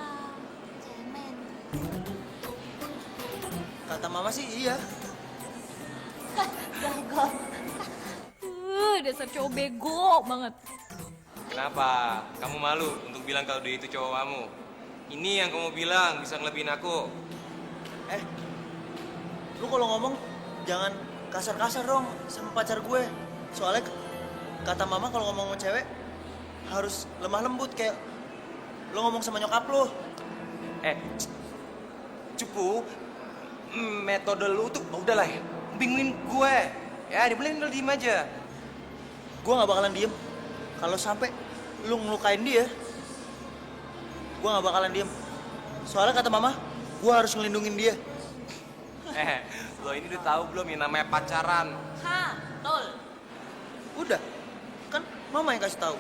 Cemen. Kata Mama sih iya. Dasar cowok bego banget. Kenapa? Kamu malu untuk bilang kalau dia itu cowok kamu? Ini yang kamu bilang bisa ngelebihin aku. Lu kalau ngomong jangan kasar-kasar dong sama pacar gue. Soalnya kata Mama kalau ngomong sama cewek harus lemah lembut kayak lu ngomong sama nyokap lu. Cupu, metode lu tuh udah lah ya, bingungin gue. Ya, dibeliin lu diem aja. Gue gak bakalan diem. Kalau sampai lu ngelukain dia, gue gak bakalan diem. Soalnya kata Mama, gue harus ngelindungin dia. Lo ini udah tahu belum yang namanya pacaran? Hah, tol. Udah, kan Mama yang kasih tahu.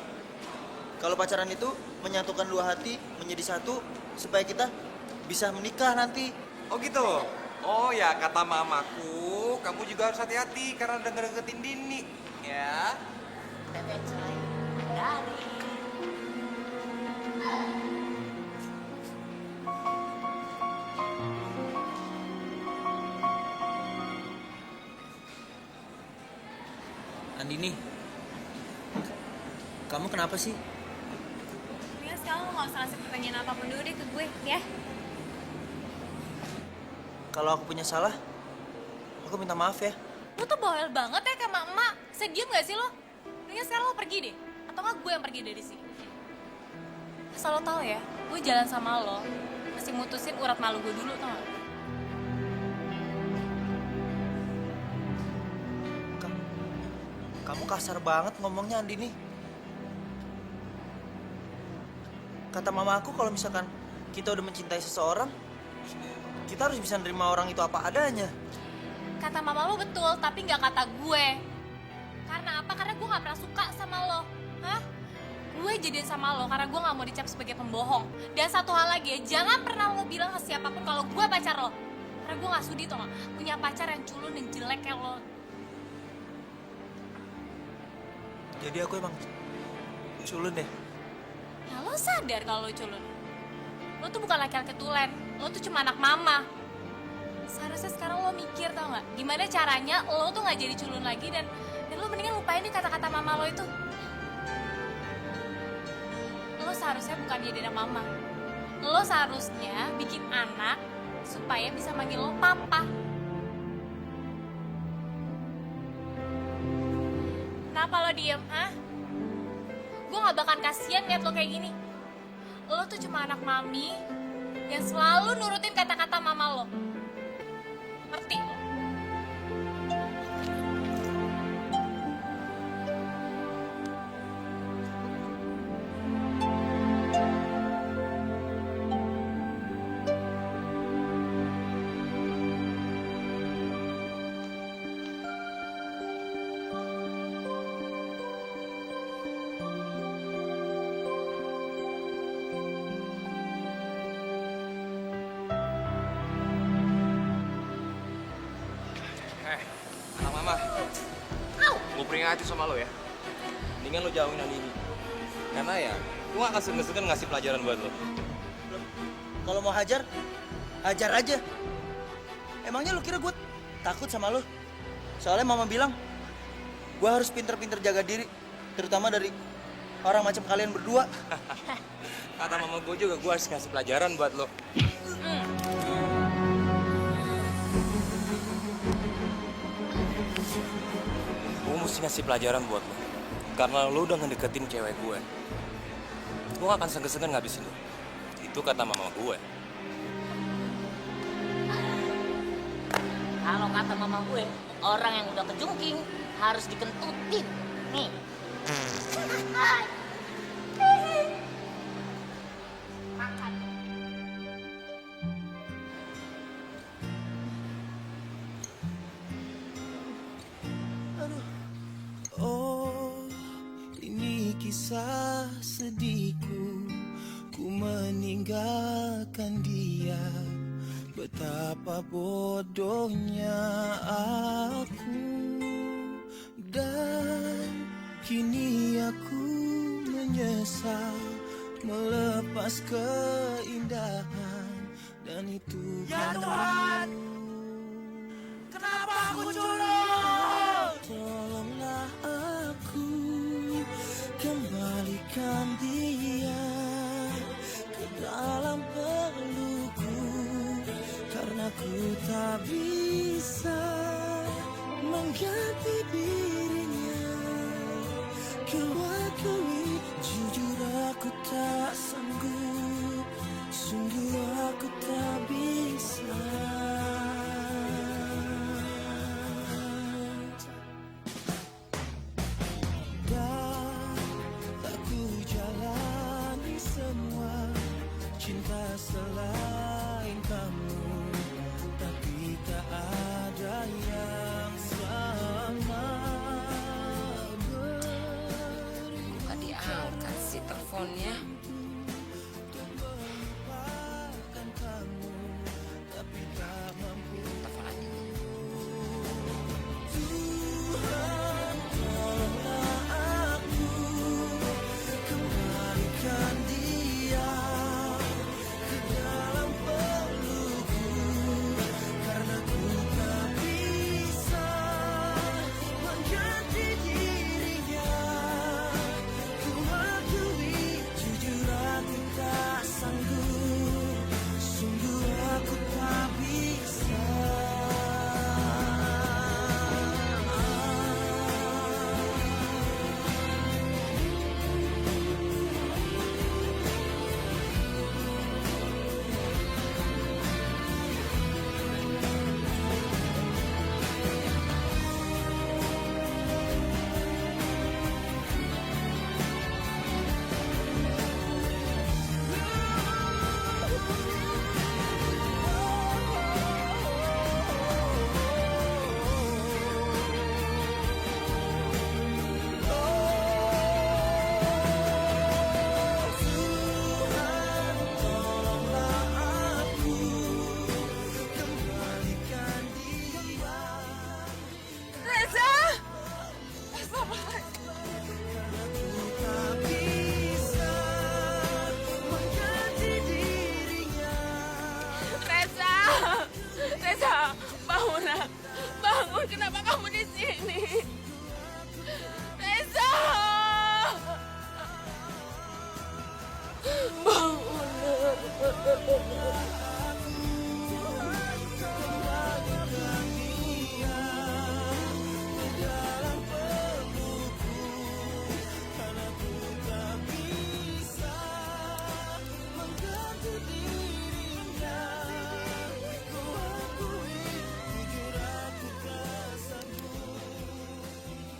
Kalau pacaran itu menyatukan dua hati menjadi satu supaya kita bisa menikah nanti. Oh gitu? Oh ya, kata mamaku, kamu juga harus hati-hati karena udah ngedeketin Dini. Ya. Andini, kamu kenapa sih? Mendingan sekarang lo gak usah ngasih pertanyaan apapun dulu deh ke gue, ya? Kalau aku punya salah, aku minta maaf ya. Lo tuh bawel banget ya kayak emak-emak. Sediem gak sih lo? Mendingan sekarang lo pergi deh. Atau nggak gue yang pergi dari sini. Asal lo tau ya, gue jalan sama lo masih mutusin urat malu gue dulu, tau gak? Kamu kasar banget ngomongnya, Andini. Kata Mama aku kalau misalkan kita udah mencintai seseorang, kita harus bisa nerima orang itu apa adanya. Kata mama lo betul, tapi nggak kata gue. Karena apa? Karena gue nggak pernah suka sama lo. Hah? Gue jadian sama lo karena gue nggak mau dicap sebagai pembohong. Dan satu hal lagi ya, jangan pernah lo bilang ke siapapun kalau gue pacar lo. Karena gue nggak sudi tuh punya pacar yang culun dan jelek kayak lo. Jadi aku emang culun deh. Nah, lo sadar kalau lo culun? Lo tuh bukan laki-laki tulen, lo tuh cuma anak mama. Seharusnya sekarang lo mikir, tau gak? Gimana caranya lo tuh gak jadi culun lagi dan lo mendingan lupain nih kata-kata mama lo itu. Lo seharusnya bukan jadi anak mama. Lo seharusnya bikin anak supaya bisa manggil lo papa. Kenapa lo diem, hah? Gue gak bakal kasihan liat lo kayak gini. Lo tuh cuma anak mami yang selalu nurutin kata-kata mama lo. Ngerti lo? Anak mama, gue peringati sama lo ya. Mendingan lo jauhin Andini. Karena ya, gue gak akan segan-segan ngasih pelajaran buat lo. Kalau mau hajar, hajar aja. Emangnya lu kira gue takut sama lu? Soalnya mama bilang, gue harus pinter-pinter jaga diri. Terutama dari orang macam kalian berdua. Kata mama gue juga, gue harus ngasih pelajaran buat lo. Gue mesti ngasih pelajaran buat lo. Karena lo udah ngedeketin cewek gue. Gue gak akan segan-segan ngabisin lo. Itu kata mama gue. Kalau kata mama gue, orang yang udah kejungking harus dikentutin. Nih. Makan. Oh, ini kisah sedihku. Ku meninggalkan dia. Betapa bodohnya aku. Dan kini aku menyesal melepas keindahan. Dan itu ya Tuhan, kenapa aku curang? Tolonglah aku, kembalikan dia ke dalam pelukku, karena ku tak bisa mengganti dirinya. Kewakili, jujur aku tak sanggup, sungguh aku tak bisa. Dan tak ku jalani semua cinta selain kamu, tapi tak ada yang sama. Kok diangkat sih teleponnya? Telepon lagi. Kembalikan dia ke dalam pelukku,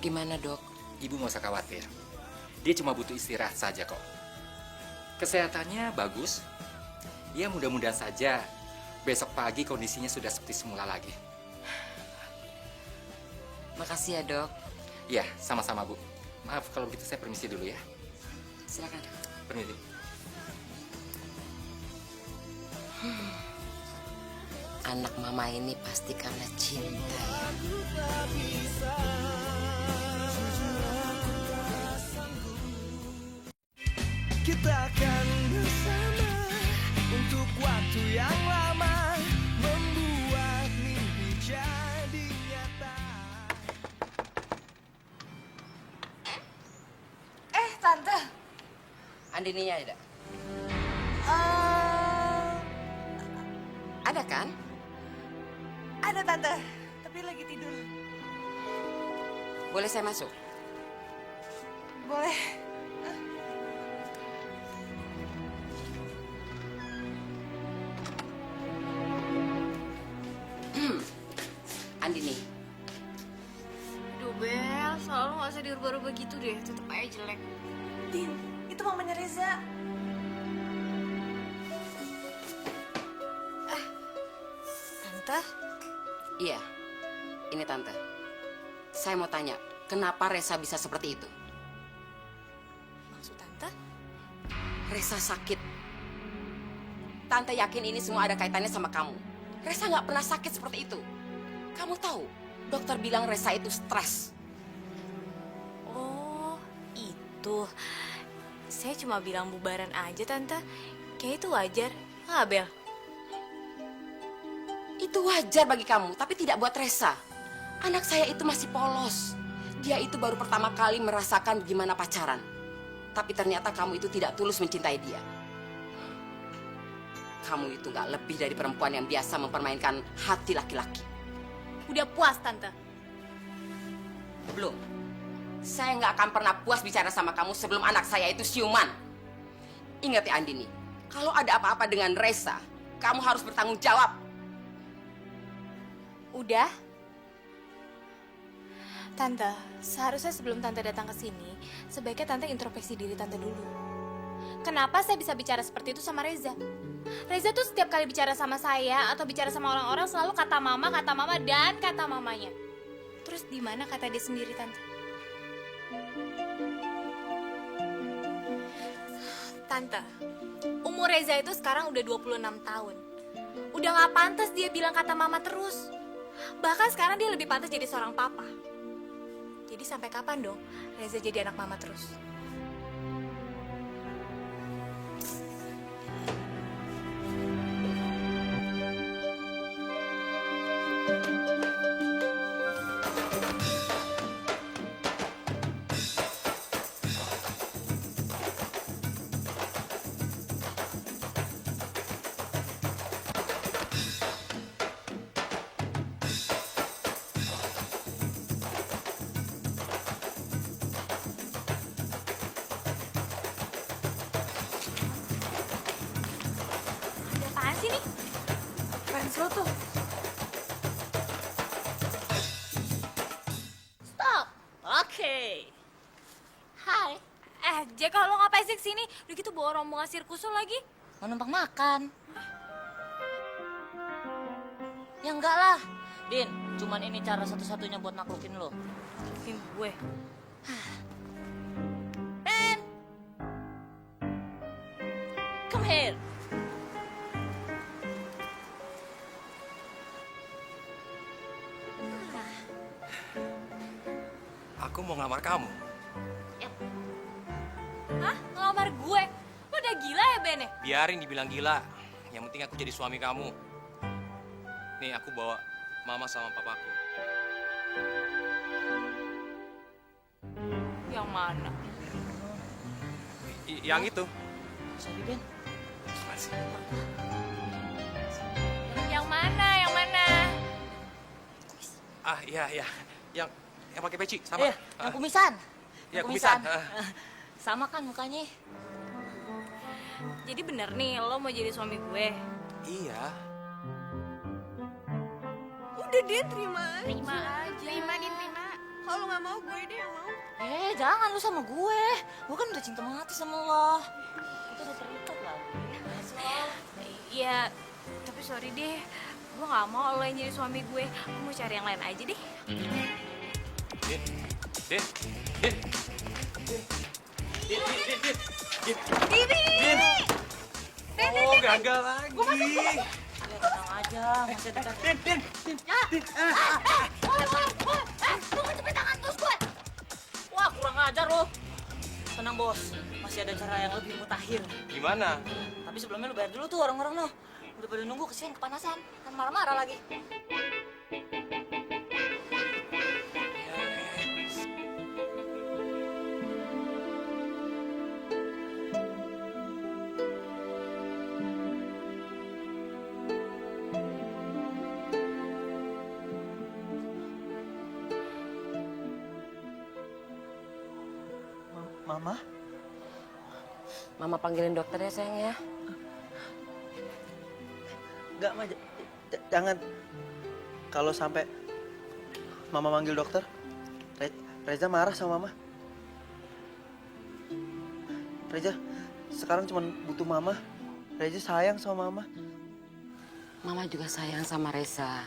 Gimana, Dok? Ibu nggak usah khawatir. Dia cuma butuh istirahat saja kok. Kesehatannya bagus. Ya mudah-mudahan saja besok pagi kondisinya sudah seperti semula lagi. Makasih ya, Dok. Ya, sama-sama Bu. Maaf kalau begitu saya permisi dulu ya. Silakan. Permisi. Anak mama ini pasti karena cinta ya. Kita akan bersama untuk waktu yang lama, membuat mimpi jadi nyata. Tante. Andininya ada? Ada kan? Ada Tante, tapi lagi tidur. Boleh saya masuk? Boleh. Andini, Aduh Bel, selalu gak usah dirubah-rubah gitu deh, tetep aja jelek. Din, itu mamanya Reza. Tante, iya. Ini Tante. Saya mau tanya, kenapa Reza bisa seperti itu? maksud Tante? Reza sakit. Tante yakin ini semua ada kaitannya sama kamu. Reza nggak pernah sakit seperti itu. Kamu tahu, dokter bilang Reza itu stres. Oh, itu. Saya cuma bilang bubaran aja Tante. Kayak itu wajar, nggak Bel? Itu wajar bagi kamu, tapi tidak buat Reza. Anak saya itu masih polos. Dia itu baru pertama kali merasakan gimana pacaran. Tapi ternyata kamu itu tidak tulus mencintai dia. Kamu itu nggak lebih dari perempuan yang biasa mempermainkan hati laki-laki. Udah puas Tante. Belum. Saya nggak akan pernah puas bicara sama kamu sebelum anak saya itu siuman. Ingat ya Andini, kalau ada apa-apa dengan Reza, kamu harus bertanggung jawab. Udah? Tante, seharusnya sebelum Tante datang ke sini, sebaiknya Tante introspeksi diri Tante dulu. Kenapa saya bisa bicara seperti itu sama Reza? Reza tuh setiap kali bicara sama saya atau bicara sama orang-orang selalu kata mama, dan kata mamanya. Terus di mana kata dia sendiri, Tante? Tante, umur Reza itu sekarang udah 26 tahun. Udah gak pantas dia bilang kata mama terus. Bahkan sekarang dia lebih pantas jadi seorang papa. Jadi sampai kapan dong Reza jadi anak mama terus? Ada apaan sih nih? Fans lo tuh. Stop. Oke. Hai. Jack, kalau ngapain sih kesini? Udah gitu bawa rombongan sirkus lo lagi. Mau numpang makan. Ya enggak lah. Din, cuman ini cara satu-satunya buat naklukin lo. Bikin gue. Ben! Come here. Aku mau ngelamar kamu. Hah? Ngelamar gue? Lo udah gila ya, Ben? Biarin dibilang gila. Yang penting aku jadi suami kamu. Nih, aku bawa mama sama papaku. Yang mana? Yang itu. Sorry, Ben. Masih. Yang mana? Yang mana? Ah, iya, iya. Yang pakai peci, sama. Yang kumisan. Iya, Yang kumisan. Sama kan mukanya? Jadi bener nih, lo mau jadi suami gue? Iya. Udah dia terima aja. Terima aja. Terima, Din, terima. Kalau nggak mau, gue deh yang mau. Jangan lu sama gue. Gue kan udah cinta mati sama lo. Kita udah terikat lagi. Iya, tapi sorry deh. Gue gak mau lo yang jadi suami gue. Gue mau cari yang lain aja deh. Oh, gagal lagi. Ya tenang aja, masih ada kan. Lu kecepet tangan bos gue. Wah, kurang ajar lo. Tenang bos, masih ada cara yang lebih mutakhir. Gimana? Tapi sebelumnya lu bayar dulu tuh orang-orang lo. Udah pada nunggu kesian kepanasan, kan marah-marah lagi. Mama? Mama panggilin dokter ya sayang ya. Enggak, Ma. Jangan. Kalau sampai Mama manggil dokter, Reza marah sama Mama. Reza sekarang cuma butuh Mama. Reza sayang sama Mama. Mama juga sayang sama Reza.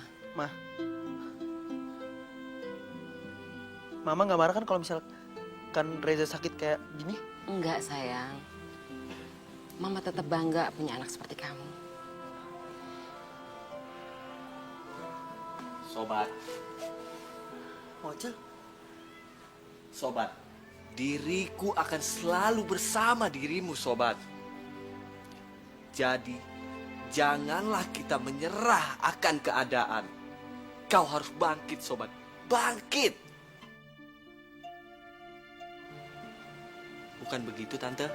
Mama nggak marah kan kalau misalkan Reza sakit kayak gini? Enggak sayang. Mama tetap bangga punya anak seperti kamu. Sobat, Ocel, sobat, diriku akan selalu bersama dirimu, sobat. Jadi, janganlah kita menyerah akan keadaan. Kau harus bangkit, sobat. Bangkit! Bukan begitu, Tante?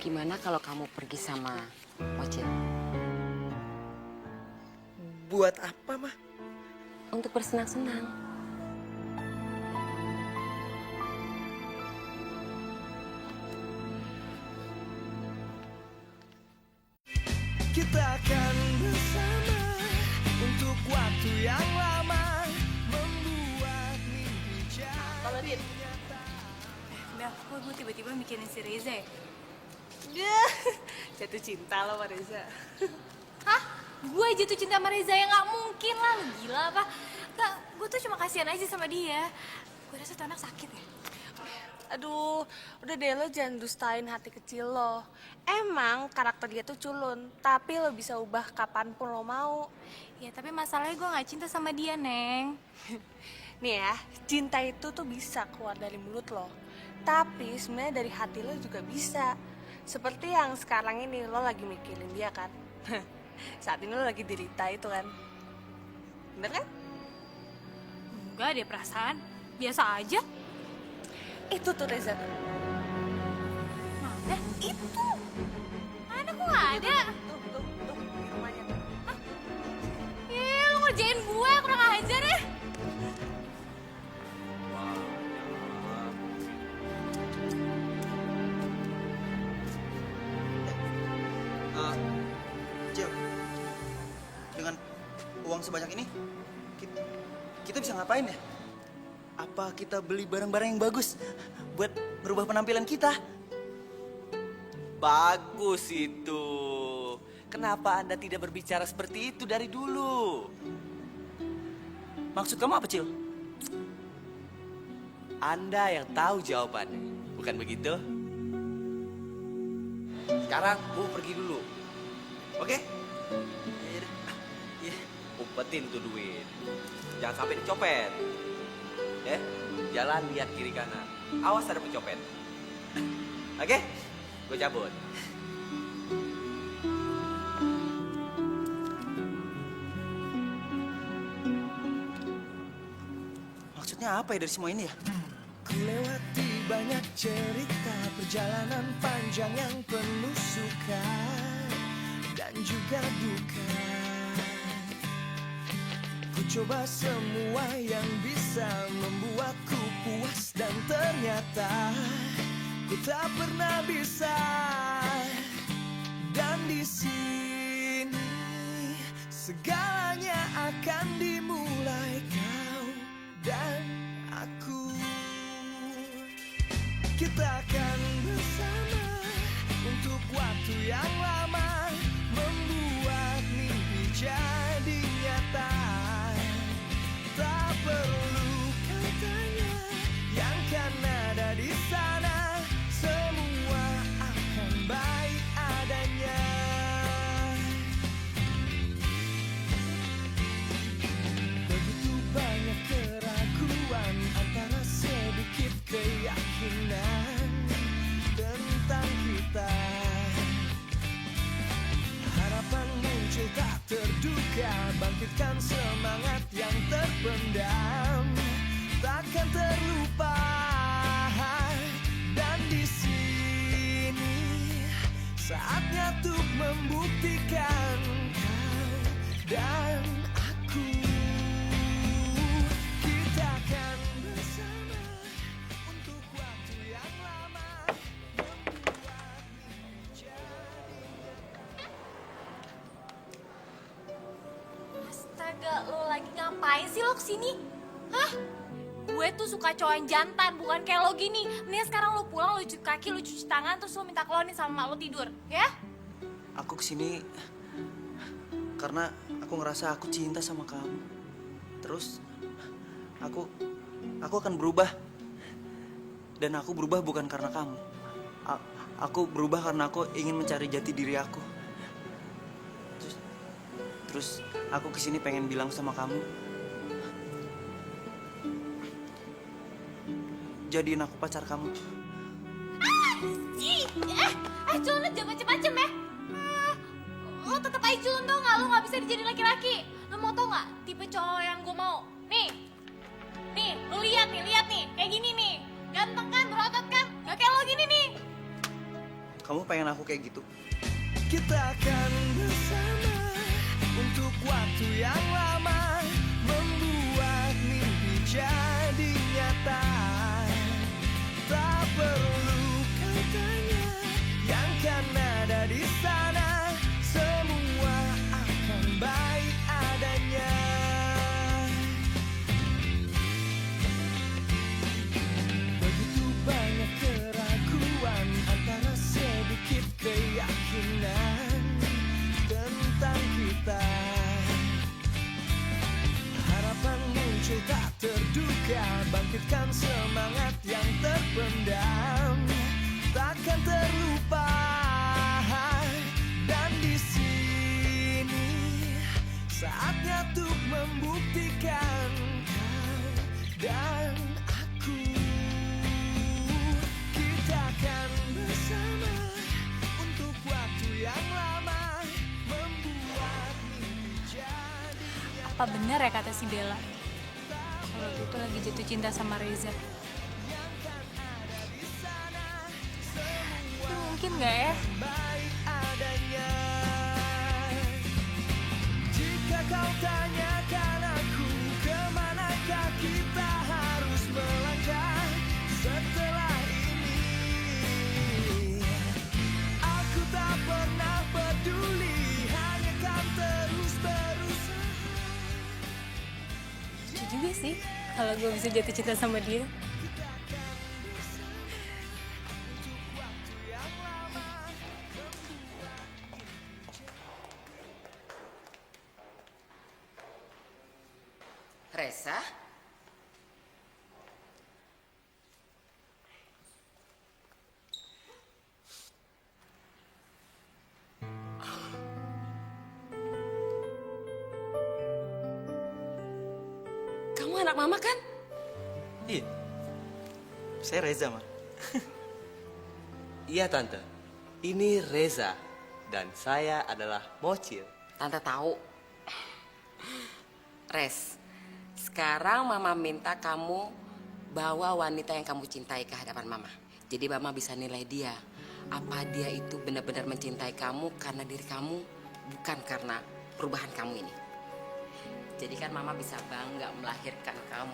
Gimana kalau kamu pergi sama Ocil? buat apa, Ma? Untuk bersenang-senang. Kita akan bersama untuk waktu yang lama, membuat mimpi jadi nyata. Bel, kok gue tiba-tiba mikirin si Reza ya? Dia jatuh cinta lo sama Reza. Hah? Gue jatuh cinta sama Reza ya? Nggak mungkin lah, lu gila apa? Nggak, gue tuh cuma kasihan aja sama dia. Gue rasa tuh anak sakit ya. Aduh, udah deh lo jangan dustain hati kecil lo. Emang karakter dia tuh culun, tapi lo bisa ubah kapanpun lo mau. Ya tapi masalahnya gue nggak cinta sama dia, Neng. Nih ya, cinta itu tuh bisa keluar dari mulut lo. Tapi sebenarnya dari hati lo juga bisa. Seperti yang sekarang ini lo lagi mikirin dia kan. Saat ini lo lagi derita itu kan. Bener kan? Enggak ada perasaan, biasa aja. Itu tuh Reza tuh. Mana? Itu. Mana kok nggak ada? Tuh, di rumahnya tuh. Ih, lu ngerjain gue, kurang ajar ya. Cil, dengan uang sebanyak ini, kita bisa ngapain ya? Apa kita beli barang-barang yang bagus buat merubah penampilan kita? Bagus itu. Kenapa Anda tidak berbicara seperti itu dari dulu? Maksud kamu apa, Cil? Anda yang tahu jawabannya, bukan begitu? Sekarang Bu pergi dulu. Oke? Iya. Umpetin tuh duit. Jangan sampai dicopet. Jalan lihat kiri kanan. Awas ada pencopet. Oke? Gue cabut. Maksudnya apa ya dari semua ini ya? Ku lewati banyak cerita perjalanan panjang yang penuh suka dan juga duka. Ku coba semua yang bisa membuatku puas dan ternyata ku tak pernah bisa. Dan di sini akan dimulai kau dan aku. Kita akan bersama untuk waktu yang lama, membuat mimpi jadi nyata. Tak perlu kau tanya yang kan ada di sana, semua akan baik adanya. Begitu banyak keraguan antara sedikit keyakinan tentang kita. Harapan muncul tak terduga, bangkitkan semangat yang terpendam, takkan terlupa. Dan di sini saatnya untuk membuktikan kau dan aku. Kita akan bersama untuk waktu yang lama, membuat mimpi jadi. Astaga, lo lagi ngapain sih lo kesini? Hah? Gue tuh suka cowok yang jantan, bukan kayak lo gini. Mendingan sekarang lo pulang, lo cuci kaki, lo cuci tangan, terus lo minta klonin sama mak lo tidur, ya? Aku kesini karena aku ngerasa aku cinta sama kamu. Terus aku akan berubah. Dan aku berubah bukan karena kamu. Aku berubah karena aku ingin mencari jati diri aku. Terus aku kesini pengen bilang sama kamu, jadiin aku pacar kamu. Culun jangan macem-macem ya. Lo tetep aja culun tau gak? Lo gak bisa dijadiin laki-laki. Lo mau tau gak tipe cowok yang gue mau? Nih, lo lihat nih, kayak gini nih. Ganteng kan, berotot kan? Gak kayak lo gini nih. Kamu pengen aku kayak gitu? Kita akan bersama untuk waktu yang lama, membuat mimpi jadi nyata. Tak perlu kau tanya yang kan ada di sana, semua akan baik adanya. Begitu banyak keraguan antara sedikit keyakinan tentang kita. Harapan muncul tak terduga, bangkitkan semangat yang terpendam, takkan terlupa. Dan di sini saatnya untuk membuktikan kau dan aku. Kita akan bersama untuk waktu yang lama, membuat mimpi jadi. Apa benar ya kata si Bella? Kalau gue tuh lagi jatuh cinta sama Reza. Itu mungkin gak ya? Baik adanya. Jika kau tanyakan aku, kemanakah kita harus melangkah setelah ini? Aku tak pernah peduli, hanya kan terus berusaha. Lucu juga sih kalau gue bisa jatuh cinta sama dia. Reza? Kamu anak mama kan? Iya. Saya Reza, Ma. Iya tante, ini Reza dan saya adalah Mocil. Tante tahu. Res, sekarang mama minta kamu bawa wanita yang kamu cintai ke hadapan mama. Jadi mama bisa nilai dia. Apa dia itu benar-benar mencintai kamu karena diri kamu, bukan karena perubahan kamu ini. Jadi kan mama bisa bangga melahirkan kamu.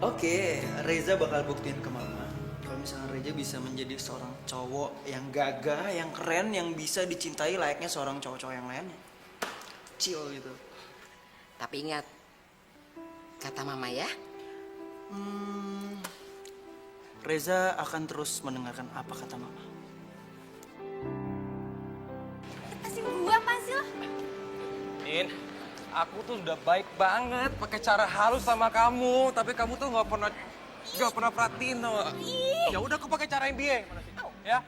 Oke, Reza bakal buktiin ke Mama kalau misalkan Reza bisa menjadi seorang cowok yang gagah, yang keren, yang bisa dicintai layaknya seorang cowok-cowok yang lainnya. Chill gitu. Tapi ingat, kata mama ya, Reza akan terus mendengarkan apa kata mama. Lepasin gua, apaan sih lo? Din, aku tuh udah baik banget pakai cara halus sama kamu, tapi kamu tuh nggak pernah perhatiin tau gak? Ya udah aku pakai cara yang dia, mana sih? Ya?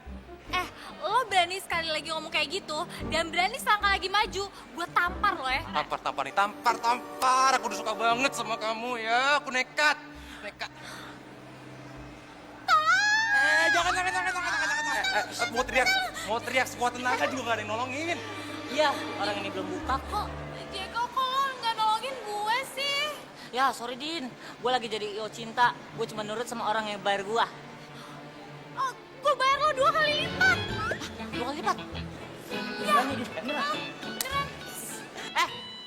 Lo berani sekali lagi ngomong kayak gitu, dan berani selangkah lagi maju, gue tampar lo ya. Tampar. Aku udah suka banget sama kamu ya. Aku nekat. Jangan. Mau teriak sekuat tenaga juga gak ada yang nolongin. Iya, orang ini belum buka kok. Jeko, kok lo nggak nolongin gue sih? Ya, sorry Din. Gue lagi jadi IO cinta. Gue cuma nurut sama orang yang bayar gue. Oh, gue bayar lo 2 kali lipat. 2 kali lipat? Ya, beneran.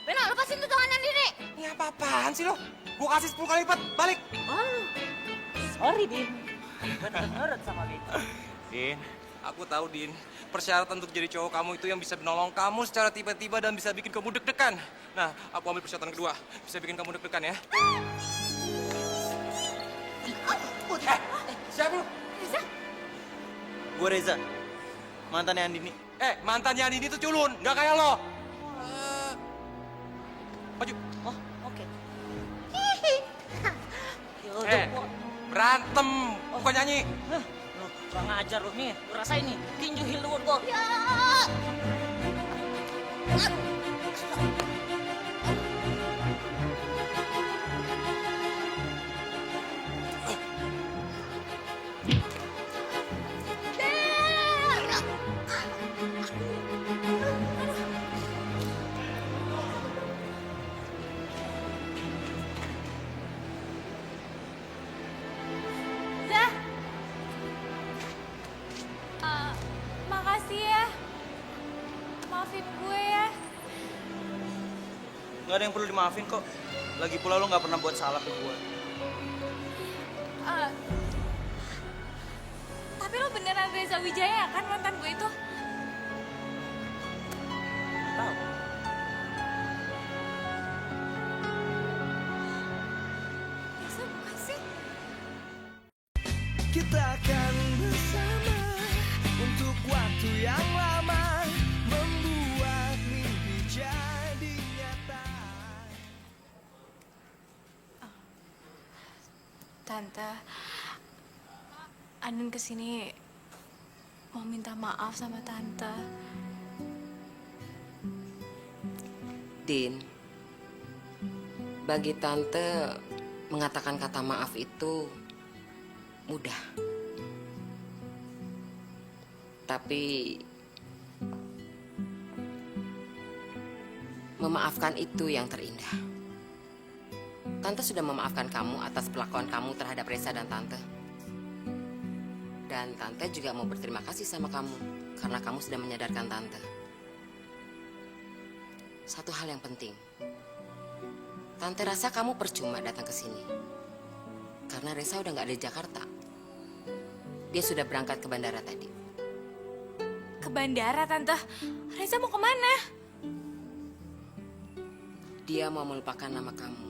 Beno, lepasin tuh tangan Dini. Ini apa-apaan sih lo? Gue kasih 10 kali lipat, balik. Oh, sorry Din. Gue nurut sama Din. Din, aku tahu Din, persyaratan untuk jadi cowok kamu itu yang bisa menolong kamu secara tiba-tiba dan bisa bikin kamu deg-degan. Nah, aku ambil persyaratan kedua, bisa bikin kamu deg-degan ya. Siapa lu? Gue Reza, mantannya Andini. Mantannya Andini itu culun, nggak kayak lo. Maju. Oh, oke. Berantem, bukan nyanyi. Kurang ajar lu nih, lu rasain nih, tinju heel luar gua. Ya. Zah. Makasih ya. Maafin gue ya. Gak ada yang perlu dimaafin kok. Lagi pula lo gak pernah buat salah ke gue. Tapi lo beneran Reza Wijaya kan mantan gue itu? Tahu. Masa bukan sih? Kita akan bersama untuk waktu yang lama, membuat mimpi jadi nyata. Tante, Andin kesini mau minta maaf sama Tante. Din, bagi Tante mengatakan kata maaf itu mudah. Tapi memaafkan itu yang terindah. Tante sudah memaafkan kamu atas perlakuan kamu terhadap Reza dan Tante. Dan Tante juga mau berterima kasih sama kamu karena kamu sudah menyadarkan Tante. Satu hal yang penting. Tante rasa kamu percuma datang ke sini. Karena Reza udah nggak ada di Jakarta. Dia sudah berangkat ke bandara tadi. Ke bandara, Tante. Reza mau kemana? Dia mau melupakan nama kamu.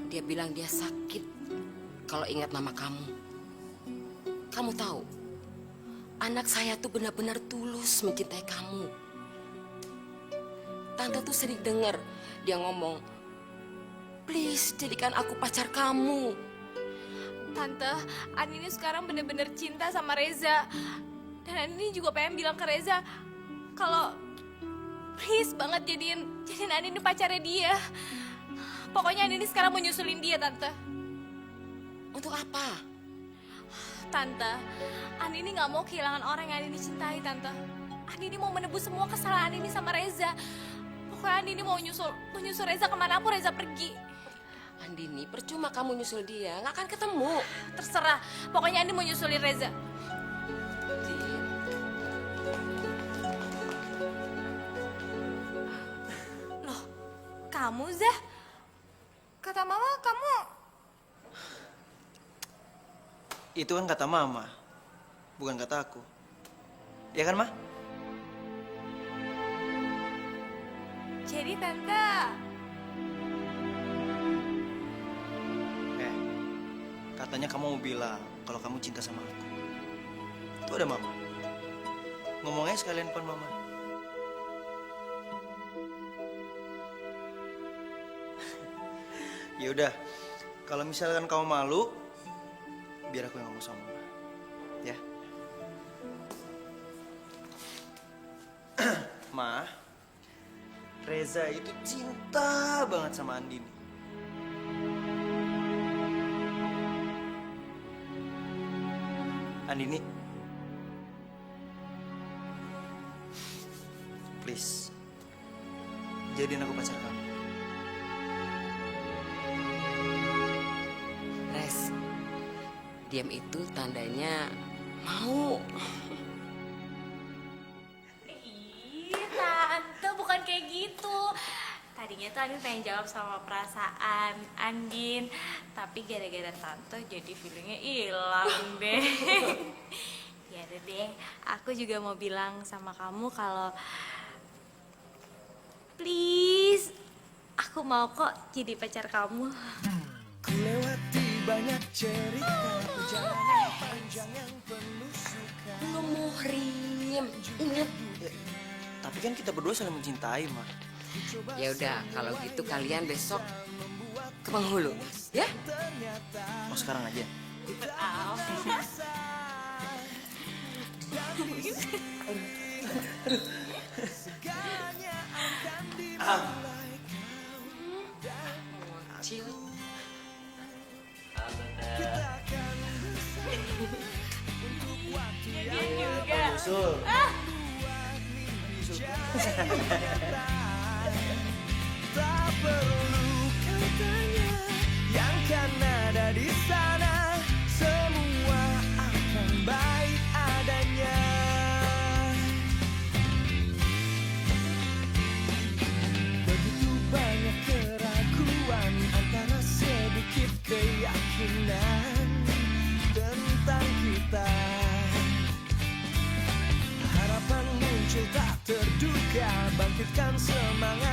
Dia bilang dia sakit kalau ingat nama kamu. Kamu tahu, anak saya tuh benar-benar tulus mencintai kamu. Tante tuh sering dengar dia ngomong, please jadikan aku pacar kamu. Tante, Andini sekarang bener-bener cinta sama Reza. Dan Andini juga pengen bilang ke Reza kalau please banget jadiin Andini pacarnya dia. Pokoknya Andini sekarang mau nyusulin dia, Tante. Untuk apa? Tante, Andini gak mau kehilangan orang yang Andini cintai, Tante. Andini mau menebus semua kesalahan Andini sama Reza. Pokoknya Andini mau nyusul Reza kemanapun Reza pergi. Andini, percuma kamu nyusul dia, nggak akan ketemu. Terserah, pokoknya Andini mau nyusulin Reza. Loh, kamu Zah? Kata Mama kamu... Itu kan kata mama, bukan kata aku. Ya kan, Ma? Jadi tante, Katanya kamu mau bilang kalau kamu cinta sama aku. Itu ada mama. Ngomongnya sekalian depan mama. Ya udah, kalau misalkan kamu malu, biar aku yang ngomong sama mama. Ya. Ma, Reza itu cinta banget sama Andini. Andini, please, jadiin aku pacar kamu. Res, diam itu tandanya mau. ih tante bukan kayak gitu. Tadinya tuh Andin pengen jawab sama perasaan Andin, tapi gara-gara tante jadi feelingnya hilang deh. Ya udah deh, aku juga mau bilang sama kamu kalau please, aku mau kok jadi pacar kamu. Ku lewati banyak cerita perjalanan panjang yang penuh suka. Belum muhrim, ingat. Tapi kan kita berdua saling mencintai, Ma. Ya udah, kalau gitu kalian besok ke penghulu, ya? Mau sekarang aja. Cil. Usul. Tak perlu katanya yang kan ada di sana, semua akan baik adanya. Begitu banyak keraguan antara sedikit keyakinan tentang kita. Harapan muncul tak terduga, bangkitkan semangat.